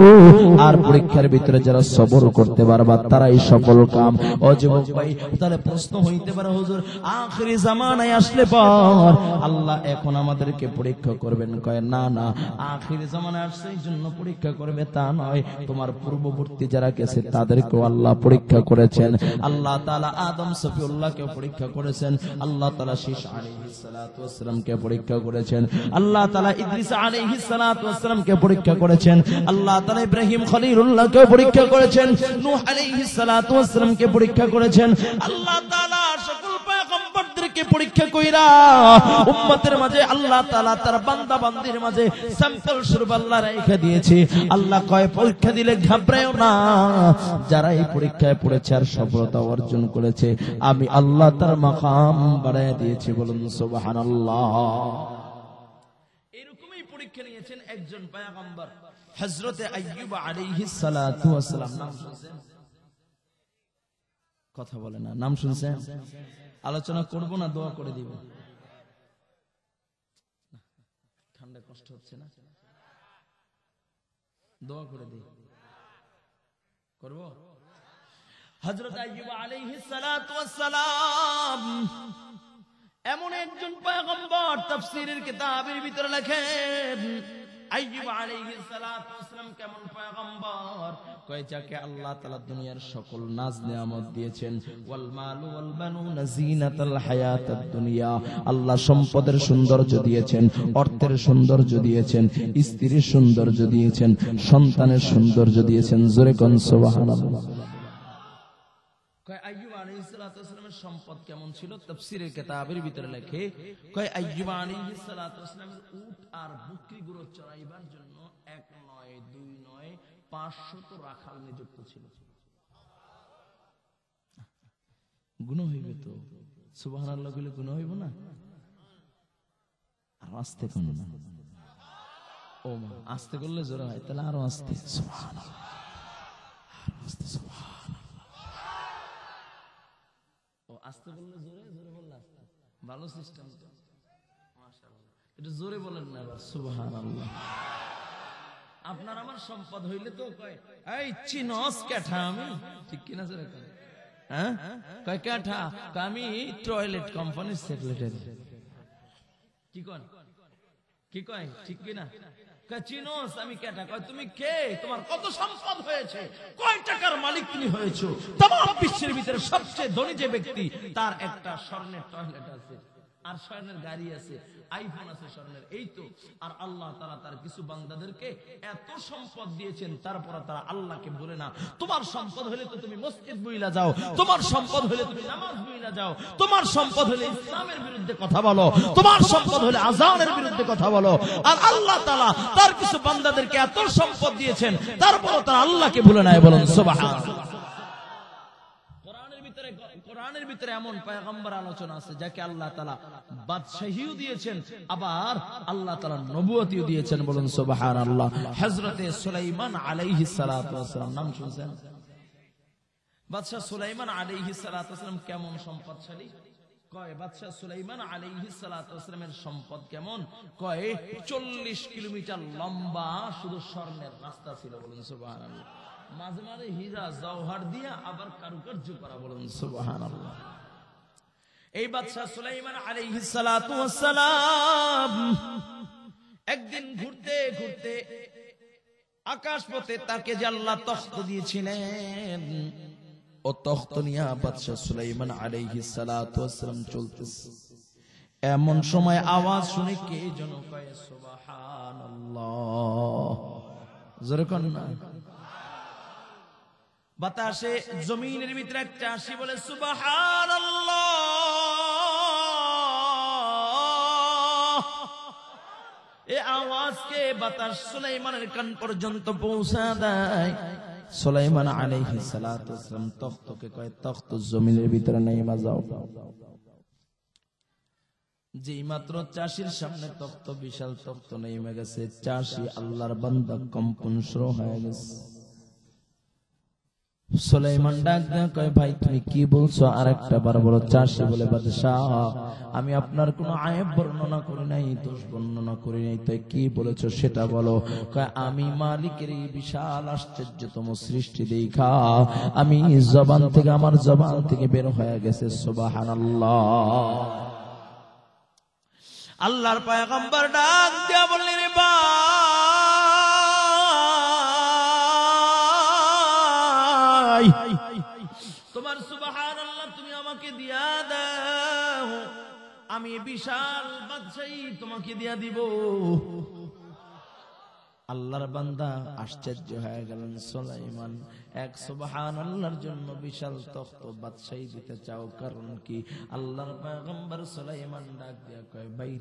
আর পরীক্ষার ভিতরে যারা সবর করতে পারবা তারাই সফল কাম। ও যুবক ভাই, তাহলে প্রশ্ন হইতে পারে হুজুর আখিরি জামানায় আসলে পর আল্লাহ এখন আমাদেরকে পরীক্ষা করবেন? কয় না না, আখিরি জামানায় আসছে এই জন্য পরীক্ষা করবে তা নয়, তোমার পূর্ববর্তী যারা গেছে তাদেরকেও আল্লাহ পরীক্ষা করেছেন। আল্লাহ তাআলা আদম সফিউল্লাহকে পরীক্ষা করেছেন, আল্লাহ তাআলা শীশ আলাইহিস সালাতু ওয়াস সালামকে পরীক্ষা করেছেন, আল্লাহ তাআলা ইদ্রিস আলাইহিস সালাতু ওয়াস সালামকে পরীক্ষা করেছেন, আল্লাহ তাআলা ইব্রাহিম খলিলুল্লাহকে পরীক্ষা করেছেন, নূহ আলাইহিস সালাতু ওয়াস সালামকে পরীক্ষা করেছেন। আল্লাহ তাআলা সকল পয়গম্বরদেরকে পরীক্ষা কইরা উম্মতের মাঝে আল্লাহ তাআলা তার বান্দা বান্দির মাঝে স্যাম্পল স্বরূপ আল্লাহ রেখে দিয়েছে। আল্লাহ কয় পরীক্ষা দিলে ঘাবড়ায়ও না, যারা এই পরীক্ষায় পড়েছে আর সফলতা অর্জন করেছে আমি আল্লাহ তার মাকাম বাড়ায় দিয়েছি। বলুন সুবহানাল্লাহ। এরকমই পরীক্ষা নিয়েছেন একজন পয়গম্বর, হযরতে আইয়ুব আলাইহিস সালাতু ওয়াস সালাম। নাম শুনছেন? কথা বলে না, নাম শুনছেন? আলোচনা করব না দোয়া করে দিব? ঠান্ডা কষ্ট হচ্ছে না? দোয়া করে দিই, করব? হযরত আইয়ুব আলাইহিস সালাতু ওয়াস সালাম এমন একজন পয়গম্বর, তাফসীরের কিতাবের ভিতরে লেখেন আইয়ুব আলাইহিস সালাতু ওয়াসসালাম কেমন পয়গম্বর, কয় যাকে আল্লাহ তাআলা দুনিয়ার সকল নাজ নিয়ামত দিয়েছেন, ওয়াল মালু ওয়াল বানুনা জিনাতাল হায়াতাদ দুনিয়া, আল্লাহ সম্পদের সৌন্দর্য দিয়েছেন, অর্থের সৌন্দর্য দিয়েছেন, স্ত্রীর সৌন্দর্য দিয়েছেন, সন্তানের সৌন্দর্য দিয়েছেন। জোরে কোন সুবহানাল্লাহ। কয় আইয়ুব আলাইহিস সালাতু ওয়াসসালামের সম্পদ কেমন ছিল, তাফসীরের কিতাবের ভিতরে লেখে, কয় আইয়ুব আলাইহিস সালাতু ওয়াসসালামের উট আর বকরিগুলো চড়াইবার জন্য 1 নয় 2 নয় 500 রাখাল নিযুক্ত ছিল। গুণ হইবে তো, সুবহানাল্লাহ বলে গুণ হইব না? আর আস্তে কোন না, ও মা আস্তে করলে জোরে হয়, তাহলে আরো আস্তে, সুবহানাল্লাহ, আরো আস্তে, আস্তে বললে জোরে, জোরে বললে আস্তে, ভালো সিস্টেম তো, মাশাআল্লাহ। এটা জোরে বলেন না আবার, সুবহানাল্লাহ। আপনার আমার সম্পদ হইলে তো কয় এই চিনস কাঠা, আমি ঠিক কিনা জোরে কয়, হ্যাঁ কয় কাঠা, আমি টয়লেট কোম্পানির সেক্রেটারি, কি কয়, কি কয়, ঠিক কিনা? চিনোস আমি কেটা, কয় তুমি কে, তোমার কত সম্পদ হয়েছে, কয় টাকার মালিক তুমি হয়েছো, তমাম বিশ্বের ভিতরে সবচেয়ে ধনী যে ব্যক্তি তার একটা স্বর্ণের টয়লেট আছে, আর স্বর্ণের গাড়ি আছে, আইফোন আছে স্বর্ণের, এই তো। আর আল্লাহ তাআলা তার কিছু বান্দাদেরকে এত সম্পদ দিয়েছেন, তারপর তারা আল্লাহকে বলে না। তোমার সম্পদ হলে তো তুমি মসজিদ বইলা যাও, তোমার সম্পদ হলে তুমি নামাজ বইলা যাও, তোমার সম্পদ হলে ইসলামের বিরুদ্ধে কথা বলো, তোমার সম্পদ হলে আযানের বিরুদ্ধে কথা বলো। আর আল্লাহ তাআলা তার কিছু বান্দাদেরকে এত সম্পদ দিয়েছেন, তারপর তারা আল্লাহকে ভুলে নাই, বলেন সুবহানাল্লাহ। কোরআনের ভিতরে এমন পয়গম্বর আলোচনা আছে যাকে আল্লাহ তাআলা বাদশাহীও দিয়েছেন, আবার আল্লাহ তাআলা নবুয়তিও দিয়েছেন, বলুন সুবহানাল্লাহ। হযরতে সুলাইমান আলাইহিস সালাতু ওয়াসসালাম, নাম শুনছেন? বাদশা সুলাইমান আলাইহিস সালাতু ওয়াসসালাম কেমন সম্পদশালী? কয় বাদশা সুলাইমান আলাইহিস সালাতু ওয়াসসালামের সম্পদ কেমন? কয় 40 কিলোমিটার লম্বা শুধু স্বর্ণের রাস্তা ছিল, বলুন সুবহানাল্লাহ। মাঝে মাঝে হীরা জওহর দিয়া আবার কারুকার্য করা, বলুন সুবহানাল্লাহ। এই বাদশা সুলাইমান আলাইহিস সালাতু ওয়াসসালাম একদিন ঘুরতে ঘুরতে আকাশ পথে তাকে যে আল্লাহ তখ্ত দিয়েছিলেন, ও তখ্ত নিয়ে বাদশা সুলাইমান আলাইহিস সালাতু ওয়াসসালাম চলতেছে। এমন সময় আওয়াজ শুনে কে যেন কয় সুবহানাল্লাহ, জোরে কোন না। বাতাসে জমিনের ভিতরে একটা আসি বলে সুবহানাল্লাহ। এই আওয়াজকে বাতাস সুলাইমানের কান পর্যন্ত পৌঁছা দেয়। সুলাইমান আলাইহিস সালাতু ওয়াসসালাম তখ্তকে কয়, তখ্ত জমিনের ভিতরে নেমে যাও। যেই মাত্র চাষির সামনে তখ্ত, বিশাল তখ্ত নেমে গেছে, চাষি আল্লাহর বান্দা কম্পন শুরু হয়ে গেছে। সুলাইমান ডাক দেয়, কয় ভাই তুমি কি বলছো, আরেকটা বার বলো। চাষি বলে, বাদশাহ আমি আপনার কোনো আয়েব বর্ণনা করি নাই, দোষ বর্ণনা করি নাই, তাই কি বলেছো সেটা বলো। কয় আমি মালিকের এই বিশাল আশ্চর্যতম সৃষ্টি দেখা আমি জবান থেকে, আমার জবান থেকে বের হয়ে গেছে সুবহানাল্লাহ। আল্লাহর পয়গম্বর ডাক দিয়া বললেন, রে ভাই তোমার সুবহানাল্লাহ তুমি আমাকে দিয়া দাও, আমি বিশাল বাদশাহী তোমাকে দিয়া দিব। আল্লাহর বান্দা আশ্চর্য হয়ে গেলেন, সুলাইমান এক সুবহানাল্লাহর জন্য বিশাল তখ্ত বাদশাহী দিতে চাও, কারণ কি? আল্লাহর পয়গম্বর সুলাইমান ডাক দিয়া কয়, ভাই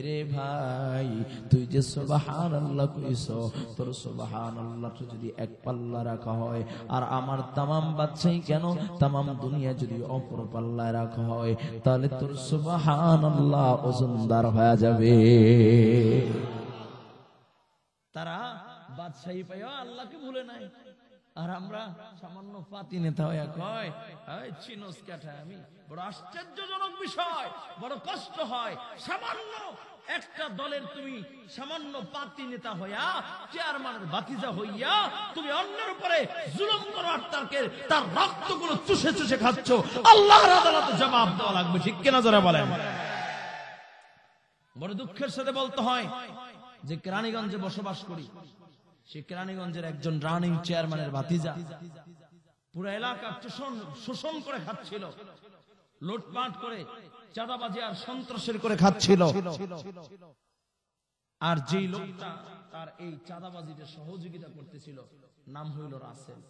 রে ভাই তুই যে সুবহানাল্লাহ কইছো, তোর সুবহানাল্লাহ যদি এক পাল্লা রাখা হয়, আর আমার তামাম বাদশাহী কেন তামাম দুনিয়া যদি অপর পাল্লায় রাখা হয়, তাহলে তোর সুবহানাল্লাহ ওজনদার হয়ে যাবে। তারা বাদশাহী পাইয়া আল্লাহকে ভুলে নাই, আর আমরা সামান্য পাতি নেতা হইয়া কয় এই চিনোস কাঠা। আমি বড় আশ্চর্যজনক বিষয়, বড় কষ্ট হয়, সামান্য একটা দলের তুমি সামান্য পাতি নেতা হইয়া, চেয়ারম্যানের ভাতিজা হইয়া তুমি অন্যের উপরে জুলুম করো, আর তার রক্তগুলো চুষে চুষে খাচ্ছ। আল্লাহর আদালতে জবাব দেওয়া লাগবে, ঠিক কিনা যারা বলেন। বড় দুঃখের সাথে বলতে হয়, যে কেরানীগঞ্জে বসবাস করি, সে কেরানীগঞ্জের একজন রানিং চেয়ারম্যানের ভাতিজা পুরো এলাকা শোষণ করে খাচ্ছিল, লুটপাট করে চাঁদাবাজি আর সন্ত্রাসের করে খাচ্ছিল। আর যেই লোকটা তার এই চাঁদাবাজিতে সহযোগিতা করতেছিল নাম হইল রাসেল।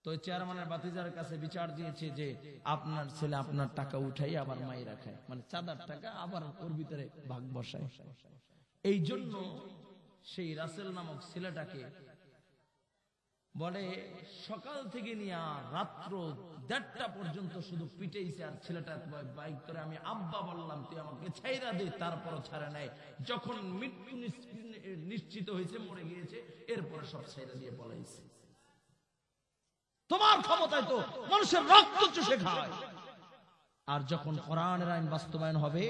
তো চেয়ারম্যানের ভাতিজার কাছে বিচার দিয়েছে যে আপনার ছেলে আপনার টাকা উঠাই আবার মাইরা খায়, মানে চাঁদার টাকা আবার ওর ভিতরে ভাগ বসায়। এই জন্য সেই রাসেল নামক ছেলেটাকে বলে সকাল থেকে নিয়ে রাত্র 1:30টা পর্যন্ত শুধু পিটাইছে। আর ছেলেটা বাইক করে আমি আব্বা বললাম তুই আমাকে ছাইরা দে, তারপরও ছাড়া নাই। যখন মৃত্যু নিশ্চিত হয়েছে, মরে গিয়েছে, এরপরে সব ছাইরা দিয়ে পলাইছে। তোমার ক্ষমতায় তো মানুষের রক্ত চুষে খায়। আর যখন কোরআনের আইন বাস্তবায়ন হবে,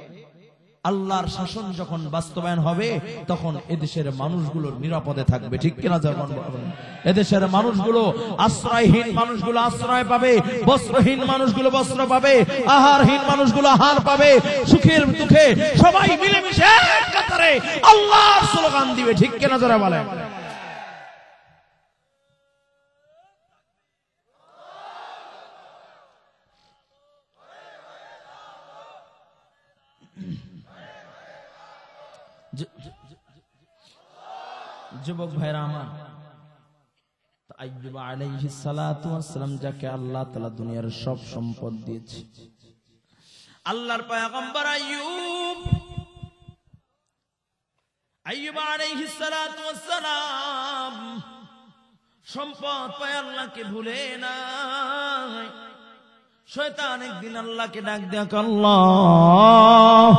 আল্লাহর শাসন যখন বাস্তবায়ন হবে, তখন এদেশের মানুষগুলো নিরাপদে থাকবে। ঠিক কিনা? এদেশের মানুষগুলো, আশ্রয়হীন মানুষগুলো আশ্রয় পাবে, বস্ত্রহীন মানুষগুলো বস্ত্র পাবে, আহারহীন মানুষগুলো আহার পাবে। সুখের দুঃখে সবাই মিলেমিশে এক কাতারে আল্লাহর স্লোগান দিবে। ঠিক কিনা যারা বলে? যুবক ভাইরা আমার, আইয়ুব আলাইহিস সালাতু ওয়াস সালাম যাকে আল্লাহ তাআলা দুনিয়ার সব সম্পদ দিয়েছে, আল্লাহর পয়গম্বর আইয়ুব আলাইহিস সালাতু ওয়াস সালাম সম্পদ পায় আল্লাহকে ভুলে নাই। শয়তান একদিন আল্লাহকে ডাক দেয়া, আল্লাহ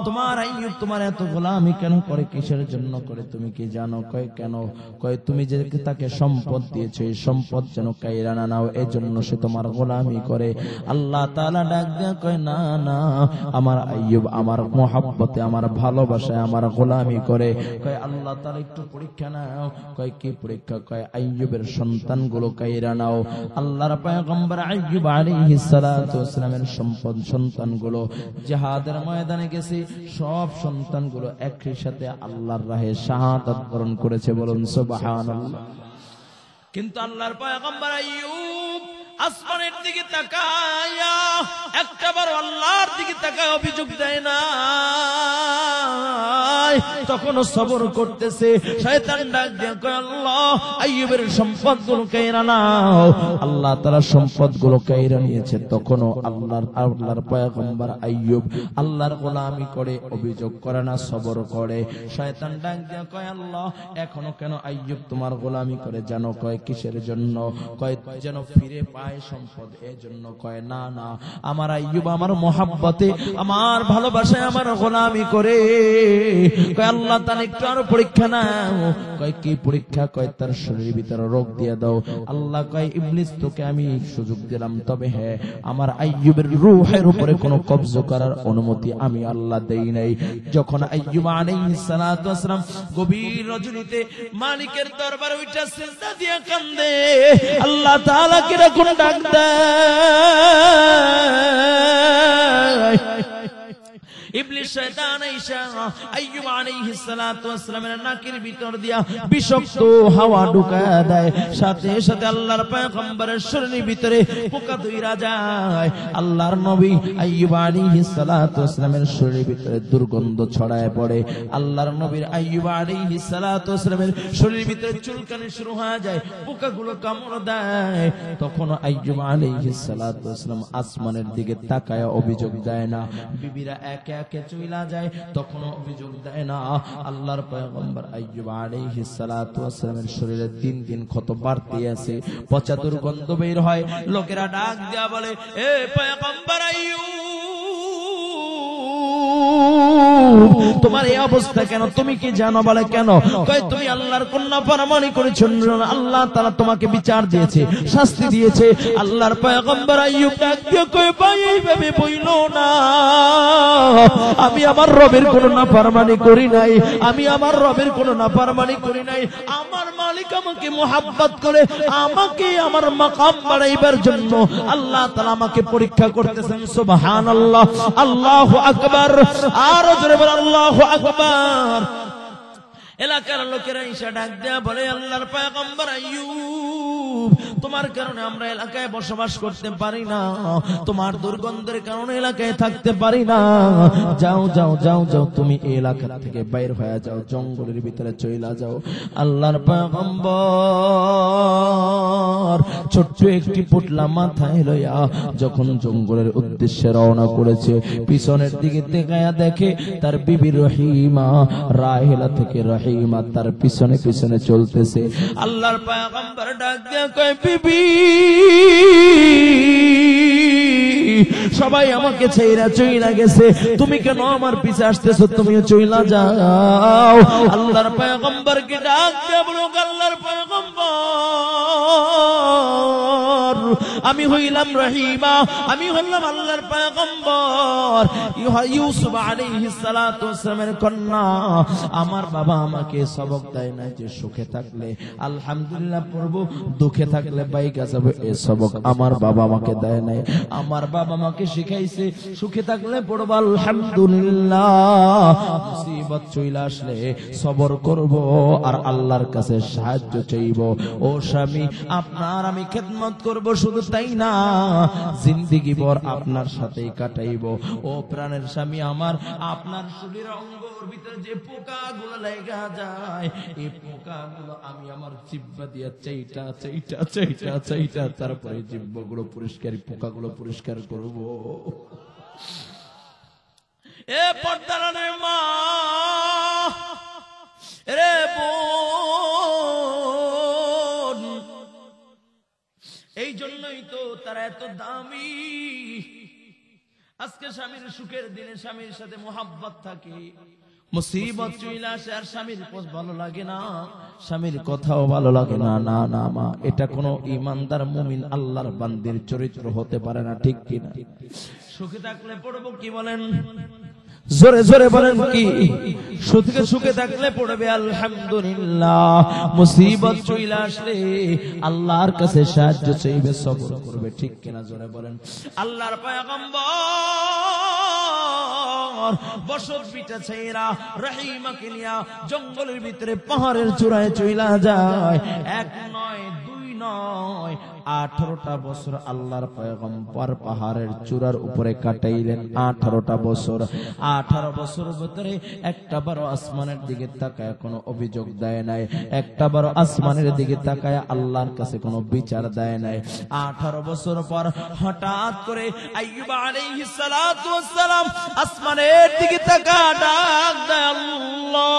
তোমার আইয়ুব তোমার এত গোলামি কেন করে, কিসের জন্য করে তুমি কি জানো? কয় কেন? কয় তুমি যে তাকে সম্পদ দিয়েছো, এই সম্পদ যেন কাইরা না নাও, এজন্য সে তোমার গোলামি করে। আল্লাহ তাআলা ডাক দেয়া কয় না না, আমার আইয়ুব আমার মহব্বতে, আমার ভালোবাসায় আমার গোলামি করে। কয় আল্লাহ তাআলা একটু পরীক্ষা নাও। কয় কি পরীক্ষা? কয় আইয়ুবের সন্তানগুলো কাইরা নাও। আল্লাহর পয়গম্বর আইয়ুব আলাইহিস সালাতু ওয়াস সালামের সম্পদ সন্তানগুলো জিহাদের ময়দানে গেছে, সব সন্তানগুলো একই সাথে আল্লাহর রাহে শাহাদাত বরণ করেছে। বলুন সুবহানাল্লাহ। কিন্তু আল্লাহর পয়গম্বর আইয়ুব আসমানের দিকে তাকায়া একটাবার আল্লাহর দিকে তাকায় অভিযোগ দেয় না, তখনও সবর করতেছে। শয়তান ডাক দিয়ে কয় আল্লাহ আইয়ুবের সম্পদগুলো কাইরা নাও। আল্লাহ তাআলা সম্পদগুলো কাইরা নিয়েছে, তখনও আল্লাহর পয়গম্বর আইয়ুব আল্লাহর গোলামি করে, অভিযোগ করে না, সবর করে। শয়তান ডাক দিয়ে কয় আল্লাহ এখনো কেন আইয়ুব তোমার গোলামি করে? জানো? কয় কিসের জন্য? কয় যেন ফিরে পায় সম্পদ, এজন্য। কয় না না, আমার আইয়ুব আমার মহব্বতে, আমার ভালোবাসায় আমার গোলামি করে। কয় আল্লাহ তাআলা একটু আরো পরীক্ষা নাও। কয় কি পরীক্ষা? কয় তার শরীরের ভিতরে রোগ দিয়ে দাও। আল্লাহ কয় ইবলিস তোকে আমি সুযোগ দিলাম, তবে হ্যাঁ আমার আইয়ুবের রূহের উপরে কোনো কবজা করার অনুমতি আমি আল্লাহ দেই নাই। যখন আইয়ুব আলাইহিস সালাতু ওয়াস সালাম গভীর রজনীতে মালিকের দরবারে উঠা সিজদা দিয়ে কান্দে, আল্লাহ তাআলা কিরকম ডাক দেয়। ইবলিস শয়তান আইসা আইয়ুব আলাইহিস সালাতু ওয়াস সালামের নাকের ভিতর দিয়া বিষাক্ত হাওয়া ঢুকায়া দেয়। সাথে সাথে আল্লাহর পয়গম্বরের শরীরের ভিতরে পোকা ধইরা যায়। আল্লাহর নবী আইয়ুব আলাইহিস সালাতু ওয়াস সালামের শরীরের ভিতরে দুর্গন্ধ ছড়ায় পড়ে। আল্লাহর নবীর আইয়ুব আলাইহিস সালাতু ওয়াস সালামের শরীরের ভিতরে চুলকানি শুরু হয়ে যায়, পোকাগুলো কামড় দেয়। তখন আইয়ুব আলাইহিস সালাতু ওয়াস সালাম আসমানের দিকে তাকায় অভিযোগ দেয় না। বিবিরা একে একে চইলা যায়, তখনও অভিযোগ দেয় না। আল্লাহর পয়গম্বর আইয়ুব আলাইহিস সালাতু ওয়াস সালামের শরীরে দিন দিন ক্ষত বাড়তে আছে, পচা দুর্গন্ধ বের হয়। লোকেরা ডাক দেয়া বলে, এ পয়গম্বর আইয়ুব তোমার এই অবস্থা কেন? তুমি কি জানো? বলে কেন? কয় তুমি আল্লাহর কোন নাফরমানি করেছো, আল্লাহ তাআলা তোমাকে বিচার দিয়েছে, শাস্তি দিয়েছে। আল্লাহর পয়গম্বর আইয়ুব ডাক দিয়ে কয় ভাই এইভাবে বইলো না, আমি আমার রবের কোন নাফরমানি করি নাই, আমি আমার রবের কোন নাফরমানি করি নাই। আমার মালিক আমাকে মুহাব্বত করে আমাকে আমার মাকাম বাড়াইবার জন্য আল্লাহ তাআলা আমাকে পরীক্ষা করতেছেন। সুবহানাল্লাহ, আল্লাহু আকবার। আর জোরে বল আল্লাহু আকবার। এলাকার লোকেরা এসে ডাক দেয়া বলে, আল্লাহর পয়গম্বর আইয়ুব, তোমার কারণে আমরা এলাকায় বসবাস করতে পারি না, তোমার দুর্গন্ধের কারণে এলাকায় থাকতে পারি না, যাও যাও যাও যাও, তুমি এই এলাকা থেকে বাইর হয়ে যাও, জঙ্গলের ভিতরে চইলা যাও। আল্লাহর পয়গম্বর ছোট্ট একটি পুটলা মাথায় লইয়া যখন জঙ্গলের উদ্দেশ্যে রওনা করেছে, পিছনের দিকে তাকায়া দেখে তার বিবি রহিমা রাহেলা থেকে রহিমা তার পিছনে পিছনে চলতেছে। আল্লাহর পয়গম্বর ডাক দিয়ে কয়, বিবি সবাই আমাকে ছেইরা চইলা গেছে, তুমি কেন আমার পিছে আসতেছো, তুমিও চইলা যাও। আল্লাহর পয়গম্বরকে ডাক দিয়ে বলো, আল্লাহর পয়গম্বর আমি হইলাম রহিমা, আমি হইলাম আল্লাহর পয়গম্বর ইউসুফ আলাইহিস সালাতু ওয়াসসালামের কন্যা। আমার বাবা আমাকে সবক দেয় না যে সুখে থাকলে আলহামদুলিল্লাহ পড়বো, দুঃখে থাকলে বাইকা যাবে, এই সবক আমার বাবা আমাকে দেয় নাই। আমার বাবা আমাকে শিখাইছে সুখে থাকলে পড়বো আলহামদুলিল্লাহ, মুসিবত চলে আসলে সবর করব আর আল্লাহর কাছে সাহায্য চাইব। ও স্বামী, আপনার আমি খেদমত করব, শুধু তাই না জিন্দেগি ভর আপনার সাথেই কাটাইব। ও প্রাণের স্বামী আমার, আপনার শরীরের অঙ্গের ভিতরে যে পোকাগুলো লাগা যায়, এই পোকাগুলো আমি আমার জিহ্বা দিয়ে চাইটা চাইটা চাইটা চাইটা তারপরে জিহ্বাগুলো পরিষ্কার, পোকাগুলো পরিষ্কার করব। এ পর্দার মা রে বোন, এই জন্যই তো তারা এত দামি। আজকে স্বামীর সুখের দিনে স্বামীর সাথে মোহাব্বত থাকে, মুসিবত চলে আসে আর স্বামীর পোষ ভালো লাগে না, স্বামীর কথাও ভালো লাগে না। না না মা, এটা কোনো ইমানদার মুমিন আল্লাহর বান্দির চরিত্র হতে পারে না, ঠিক কিনা? সুখে থাকলে পড়বো কি বলেন, জোরে জোরে বলেন কি? সুখে থাকলে পড়বে আলহামদুলিল্লাহ, মুসিবত চলে আসলে আল্লাহর কাছে সাহায্য চাইবে, সবর করবে, ঠিক কিনা? জোরে বলেন। আল্লাহর পয়গম্বর বসত ভিটা ছেইরা রহিমাকে নিয়া জঙ্গলের ভিতরে পাহাড়ের চূড়ায় চইলা যায়। এক নয়, দুই নয়, 18টা বছর আল্লাহর পয়গম্বর পাহাড়ের চূড়ার উপরে কাটাইলেন। 18টা বছর, 18 বছর ভিতরে একটা বারো আসমানের দিকে তাকায় কোনো অভিযোগ দেয় নাই, একটা বারো আসমানের দিকে তাকায় আল্লাহর কাছে কোনো বিচার দেয় নাই। 18 বছর পর হঠাৎ করে আইয়ুব আলাইহিস সালাতু ওয়াস সালাম আসমানের দিকে তাকায় ডাক দেয়, আল্লাহ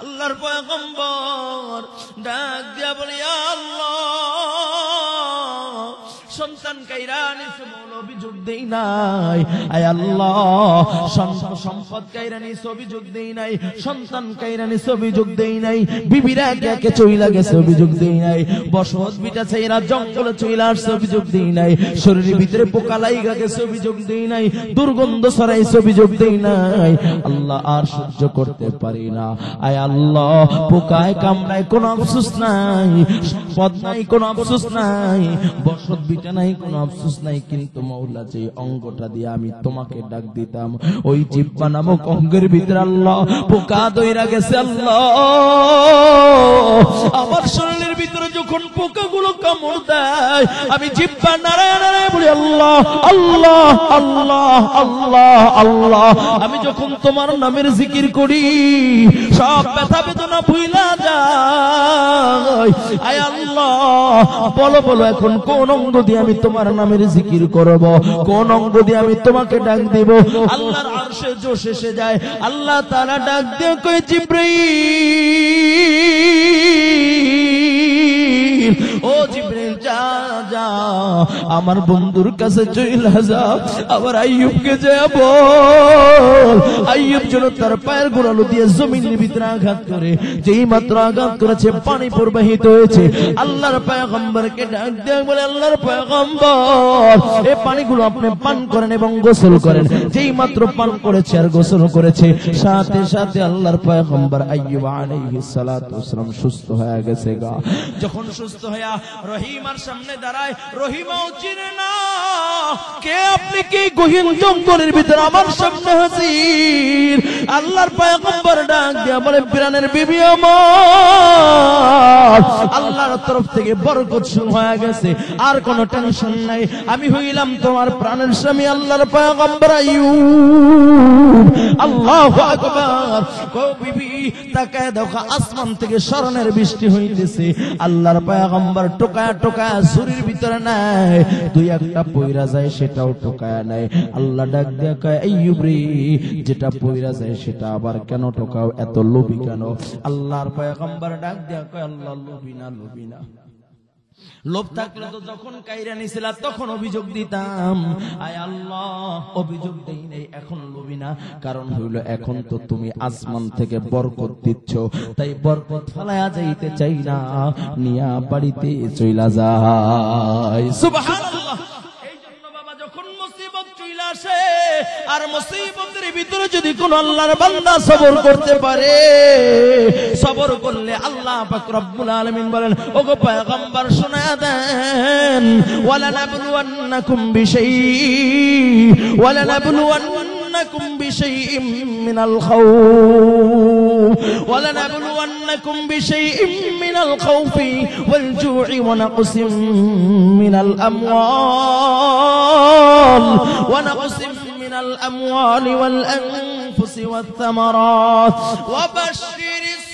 আল্লাহর পয়গম্বর ডাক দিয়া বলে, আল্লাহ সন্তান কাইরা নিছে বলে অভিযোগ দেই নাই, আয় আল্লাহ সম্পদ কাইরা নিছে অভিযোগ দেই নাই, সন্তান কাইরা নিছে অভিযোগ দেই নাই, বিবিরা একে একে চইলা গেছে অভিযোগ দেই নাই, বসত বিটা ছাইরা জঙ্গলে চইলা আসছে অভিযোগ দেই নাই, শরীরের ভিতরে পোকা লাইগা গেছে অভিযোগ দেই নাই, দুর্গন্ধ ছড়াইছে অভিযোগ দেই নাই। আল্লাহ আর সহ্য করতে পারি না, আয় আল্লাহ পোকায় কামড়ায় কোনো আফসোস নাই, সম্পদ নাই কোনো আফসোস নাই, বসত বিটা নাই কোনো আফসোস নাই, কিন্তু মওলা যে অঙ্গটা দিয়ে আমি তোমাকে ডাক দিতাম, ওই জিহ্বা নামক অঙ্গের ভিতরে আল্লাহ পোকা দইরা গেছে। আল্লাহ আমার শরীরের ভিতরে যখন পোকাগুলো কামড় দেয়, আমি জিহ্বা নারায়ণ নারায়ণ বলি, আল্লাহ আল্লাহ আল্লাহ আল্লাহ আল্লাহ। আমি যখন তোমার নামের জিকির করি সব ব্যথা বেদনা ভুইলা যায়। আয় আল্লাহ বলো বলো, এখন কোন অঙ্গ দিয়ে আমি তোমার নামের জিকির করব, কোন অঙ্গ দিয়ে আমি তোমাকে ডাক দিব? আল্লাহর আরশে জোশ এসে যায়, আল্লাহ তাআলা ডাক দিয়ে কই, জিবরাইল ও জিবরাইল যা যা আমার বন্ধুর কাছে চইলা যা, আবার আইয়ুবকে যা বল আইয়ুব যেন তার পায়ের গোড়ালো দিয়ে জমিনের ভিতরে আঘাত করে, যেই মাত্র আঘাত করেছে পানি প্রবাহিত হয়েছে। আল্লাহর পয়গম্বরকে ডাক দিয়ে বলে, আল্লাহর পয়গম্বর এই পানিগুলো আপনি পান করেন এবং গোসল করেন। যেই মাত্র পান করেছে আর গোসল করেছে, সাথে সাথে আল্লাহর পয়গম্বর আইয়ুব আলাইহিস সালাতু ওয়াস সালাম সুস্থ হয়ে গেছে গা। যখন সুস্থ হয়ে রহিমার সামনে দাঁড়ায়, রহিমাও চিনে না কে আপনি কি গহীন জঙ্গলের ভিতরে আমার সামনে হাজির। আল্লাহর পয়গম্বর ডাক দিয়া বলে প্রাণের বিবি আমার, আল্লাহর তরফ থেকে বরকত শুরু হয়ে গেছে, আর কোনো টেনশন নাই, আমি হইলাম তোমার প্রাণের স্বামী আল্লাহর পয়গম্বর আইয়ুব। আল্লাহু আকবার। কো বিবি তাকায় দেখো আসমান থেকে স্মরণের বৃষ্টি হইতেছে, আল্লাহর পয়গম্বর টোকায়া টোকায়া ঝুরির ভিতরে নাই, দুই একটা পয়রা যায় সেটাও টোকায়া নাই। আল্লাহ ডাক দিয়া কয় আইয়ুব রে, যেটা পয়রা যায় সেটা আবার কেন টোকাও, এত লোভী কেন? আল্লাহর পয়গম্বর ডাক দিয়া কয় আল্লাহ লোভী না, লোভী না। লোভ থাকলে তো যখন কাইরা নিছিলা তখন অভিযোগ দিতাম, আয় আল্লাহ অভিযোগ দেই নাই, এখন লোভী না। কারণ হইল এখন তো তুমি আসমান থেকে বরকত দিচ্ছ, তাই বরকত ফলায়া যাইতে চাই না, নিয়া বাড়িতে চইলা যায়। সুবহানাল্লাহ। এই জন্য বাবা যখন মুসিবত চইলা আসে, আর মুসিবতের ভিতরে যদি কোন আল্লাহর বান্দা সবর করতে পারে, সবর করলে আল্লাহ পাক রব্বুল আলামিন বলেন ওগো পয়গম্বর শোনায়া দেন, ওয়ালা নাবলুওয়ান্নাকুম বিশাইইম মিনাল খাউফ ওয়ালানাবলুওয়ান্নাকুম বিশাইইম মিনাল খাউফি ওয়াল জু'i ওয়া নাকসিম মিনাল আমওয়ালি ওয়াল আনফুসি ওয়াত থামারাত ওয়া বাশশিরিস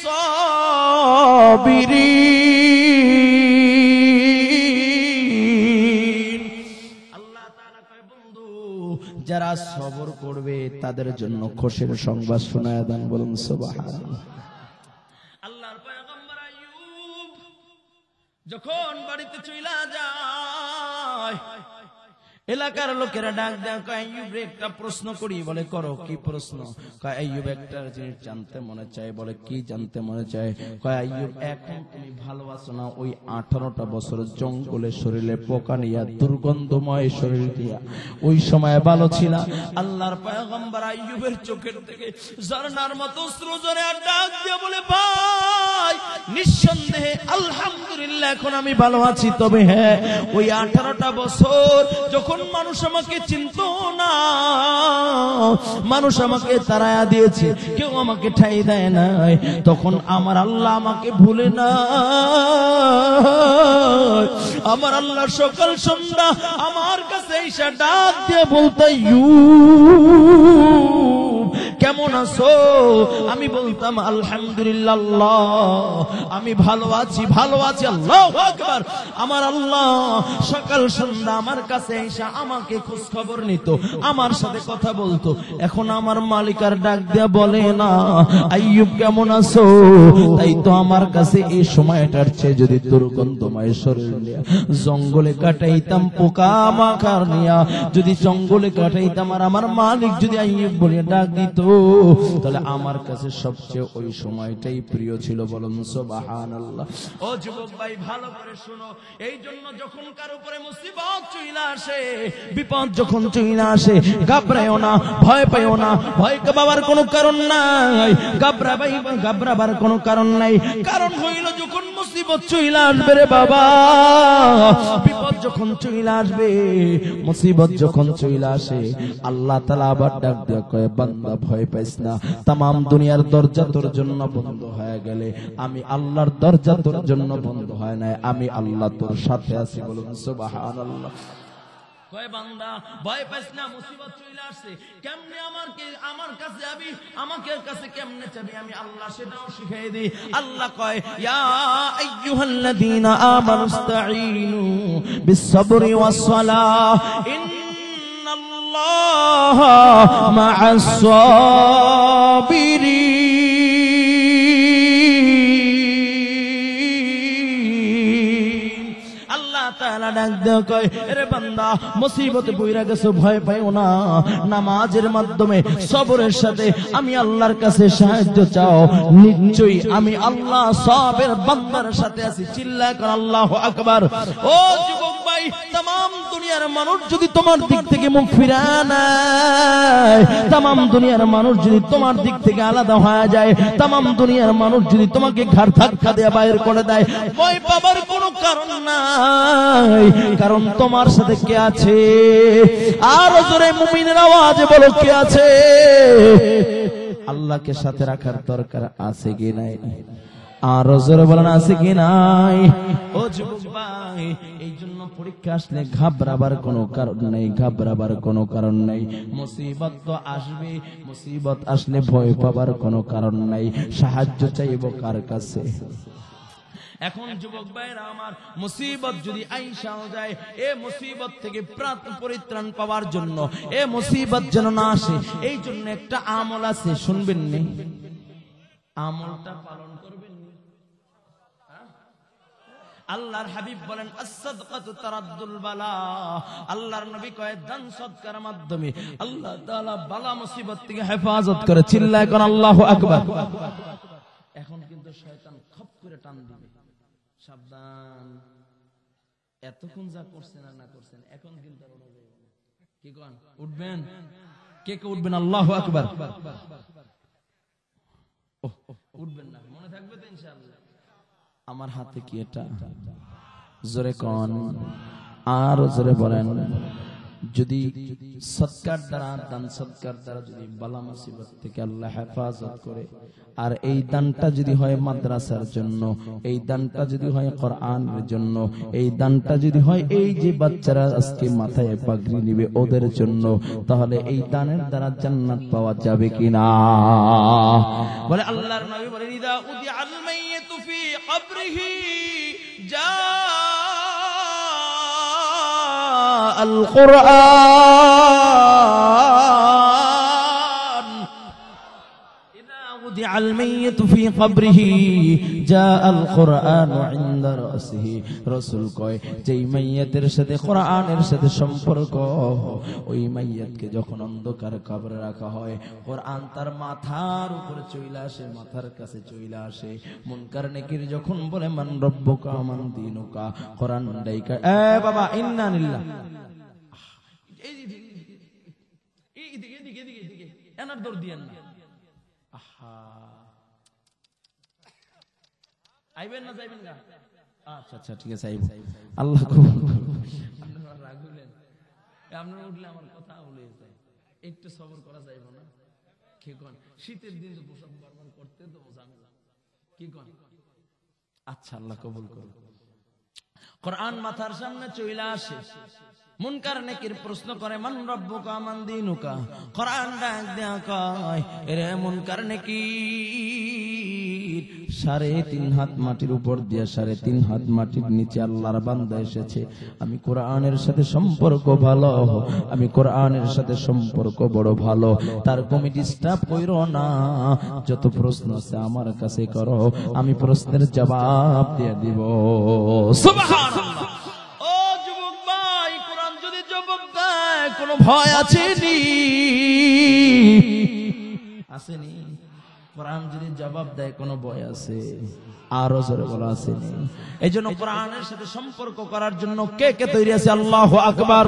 সাবিরিন। আল্লাহ তাআলা কয় বন্ধু যারা সবর করবে তাদের জন্য খুশির সংবাদ শোনায় দেন, বলুন সুবহানাল্লাহ। আল্লাহর পয়গম্বর আইয়ুব যখন বাড়িতে চইলা যায়, এলাকার লোকেরা ডাক দেয় কয় আইয়ুব একটা প্রশ্ন করি। বলে করো। কি প্রশ্ন? কয় আইয়ুব একটা জিনিস জানতে মনে চায়। বলে কি জানতে মনে চায়? কয় আইয়ুব এখন তুমি ভালো আছো না? ওই 18টা বছর জঙ্গলে শরীরে পোকা নিয়া দুর্গন্ধময় শরীর দিয়া ওই সময় ভালো ছিল। আল্লাহর পয়গম্বর আইয়ুবের চোখের থেকে ঝর্ণার মতো অশ্রু ঝরে আর ডাক দিয়ে বলে ভাই নিঃসন্দেহে আলহামদুলিল্লাহ এখন আমি ভালো আছি, তবে হ্যাঁ ওই 18টা বছর যখন মানুষ আমাকে চিনত না, মানুষ আমাকে তাড়ায়া দিয়েছে, কেউ আমাকে ঠাই দেয় নাই, তখন আমার আল্লাহ আমাকে ভুলে না। আমার আল্লাহ সকাল সন্ধ্যা আমার কাছে এসে ডাক দিয়ে বলতে কেমন আছো? আমি বলতাম আলহামদুলিল্লাহ আমি ভালো আছি, ভালো আছি। আল্লাহু আকবার। আমার আল্লাহ সকাল সন্ধ্যা আমার কাছে এসে আমাকে খোঁজ খবর নিত, আমার সাথে কথা বলতো। এখন আমার মালিকার ডাক দিয়া বলে না আইয়ুব কেমন আছো? তাই তো আমার কাছে এই সময়টার চেয়ে যদি দুর্গন্ধময় শরীর নিয়ে জঙ্গলে কাটাইতাম, পোকা মাকার নিয়া যদি জঙ্গলে কাটাইতাম, আর আমার মালিক যদি আইয়ুব বলে ডাক দিত, তাহলে আমার কাছে সবচেয়ে ওই সময়টাই প্রিয় ছিল। বলুন সুবহানাল্লাহ। ও যুবক ভাই ভালো করে শুনো, এই জন্য যখন কার উপরে মুসিবত চইলা আসে, বিপদ যখন চইলা আসে, ঘাবড়ায়ও না, ভয় পাইও না। ভয় পাওয়ার কোনো কারণ নাই, ঘাবড়াবার কোনো কারণ নাই। কারণ হইল যখন মুসিবত চইলা আসবে রে বাবা, বিপদ যখন চইলা আসবে, মুসিবত যখন চইলা আসে, আল্লাহ তাআলা আবার ডাক দিয়া কয় বান্দা ভয় পাইস না, তামাম দুনিয়ার দরজা তোর জন্য বন্ধ হয়ে গেলে আমি আল্লাহর দরজা তোর জন্য বন্ধ হয় নাই, আমি আল্লাহ তোর সাথে আছি। বলুন সুবহানাল্লাহ। কয় বান্দা ভয় পাইস না, মুসিবত চলে আসছে, কেমনে আমার কাছে আবি, আমাকে কাছে কেমনে চাবি, আমি আল্লাহ সেটাও শিখাই দিই। আল্লাহ কয় ইয়া আইয়ুহাল্লাযীনা আমানুস্তাঈনু বিস-সাবরি ওয়াস-সালাহ ইন্নাল্লাহা মা'আস-সাবিরিন। মুসিবতে পইরা গেছো, ভয় পাইও না, নামাজের মাধ্যমে সবরের সাথে আমি আল্লাহর কাছে সাহায্য চাও, নিশ্চয়ই আমি আল্লাহ সবের বান্দার সাথে আছি। চিল্লায় কর আল্লাহু আকবার। ও যুবক ভাই, तमाम দুনিয়ার মানুষ যদি তোমার দিক থেকে মুখ ফিরায় নেয়, तमाम দুনিয়ার মানুষ যদি তোমার দিক থেকে আলাদা হয়ে যায়, तमाम দুনিয়ার মানুষ যদি তোমাকে ঘাড় ধাক্কা দিয়ে বাইরে করে দেয়, ভয় পাবার কোনো কারণ নাই, কারণ তোমার সাথে কে আছে? আর জোরে মুমিনের আওয়াজে বলো, কে আছে? আল্লাহকে সাথে রাখার দরকার আছে কি নাই? আর জোরে বলেন, আছে কি নাই? ও যুবক ভাই, এই জন্য পরীক্ষা আসলে ঘাবড়াবার কোনো কারণ নেই, ঘাবড়াবার কোনো কারণ নেই। মুসিবত তো আসবে, মুসিবত আসলে ভয় পাবার কোনো কারণ নাই। সাহায্য চাইব কার কাছে? এখন যুবক ভাইরা আমার, মুসিবত যদি আইসাও যায়, এ মুসিবত থেকে পরিত্রাণ পাওয়ার জন্য, এ মুসিবত যেন না আসে, এই জন্য একটা আমল আছে, শুনবেন নি? আমলটা পালন করবেন। আল্লাহর হাবিব বলেন, as-সাদকাতু তারাদ্দুল বালা। আল্লাহর নবী কয়, দান সদকার মাধ্যমে আল্লাহ তাআলা বালা মুসিবত থেকে হেফাজত করে। চিল্লায় কোন আল্লাহু আকবার। এখন কিন্তু শয়তান খপ করে টান দিবে, সাবধান। এতক্ষণ যা করছেন আর না করছেন, এখন কিন্তু কি কোন উঠবেন? কে কে উঠবেন? আল্লাহু আকবার। উঠবেন না, মনে থাকবে তো ইনশাআল্লাহ। আমার হাতে কি এটা? জোরে কোন, আর জোরে বলেন। যদি সদকার দ্বারা, দান সদকার দ্বারা যদি বালা মুসিবত থেকে আল্লাহ হেফাজত করে, আর এই দানটা যদি হয় মাদ্রাসার জন্য, এই দানটা যদি হয় কোরআনের জন্য, এই দানটা যদি হয় এই যে বাচ্চারা আজকে মাথায় পাগড়ি নিবে ওদের জন্য, তাহলে এই দানের দ্বারা জান্নাত পাওয়া যাবে কিনা? বলে আল্লাহর নবী বলেন, ইদা উদিআল মাইয়িতু ফি কবরিহি জা القرآن إذا وضع الميت في قبره جاء القرآن عند رأسه। রাসূল কয়, যেই মাইয়াতের সাথে কোরআনের সাথে সম্পর্ক, ওই মাইয়াতকে যখন অন্ধকার কবরে রাখা হয়, কোরআন তার মাথার উপরে চলে আসে, মাথার কাছে চলে আসে। মুনকার নেকির যখন বলে, মান রব্বুকা মান দীনুকা, কোরআন ডাইকা, এ বাবা ইন্না লিল্লাহ, এনার দৌড় দিয়েন না, আইবেন না যাইবেন না? আচ্ছা আচ্ছা, ঠিক আছে, আইব। আল্লাহ কবুল করুন। আপনারা রাগ হইলেন, আপনারা উঠলে আমার কথা ভুলে যায়, একটু সবর করা যাইব না? কি কোন? শীতের দিন তো পোশাক বারবার করতে তো ঝামেলা, কি কোন? আচ্ছা, আল্লাহ কবুল করুন। কোরআন মাথার সামনে চলে আসে, মুনকার নেকির প্রশ্ন করে, মান রব্বুকা মান দীনুকা। কোরআন ডাক দেয়া কয়, এরে মুনকার নেকির, 3.5 হাত মাটির উপর দিয়ে 3.5 হাত মাটির নিচে আল্লাহর বান্দা এসেছে। আমি কোরআনের সাথে সম্পর্ক ভালো, আমি কোরআনের সাথে সম্পর্ক বড় ভালো। তার কমিটি স্টাফ কইরো না, যত প্রশ্ন আছে আমার কাছে করো, আমি প্রশ্নের জবাব দিয়ে দিব। সুবহানাল্লাহ। ও যুবক ভাই, কোরআন যদি জবাব দেয় কোনো ভয় আছেনি? আসেনি? কোরআন যদি জবাব দেয় কোনো ভয় আছে? আরো জোরে বলা আসেনি? এই জন্য কোরআনের সাথে সম্পর্ক করার জন্য কে কে তৈরি আছে? আল্লাহু আকবার।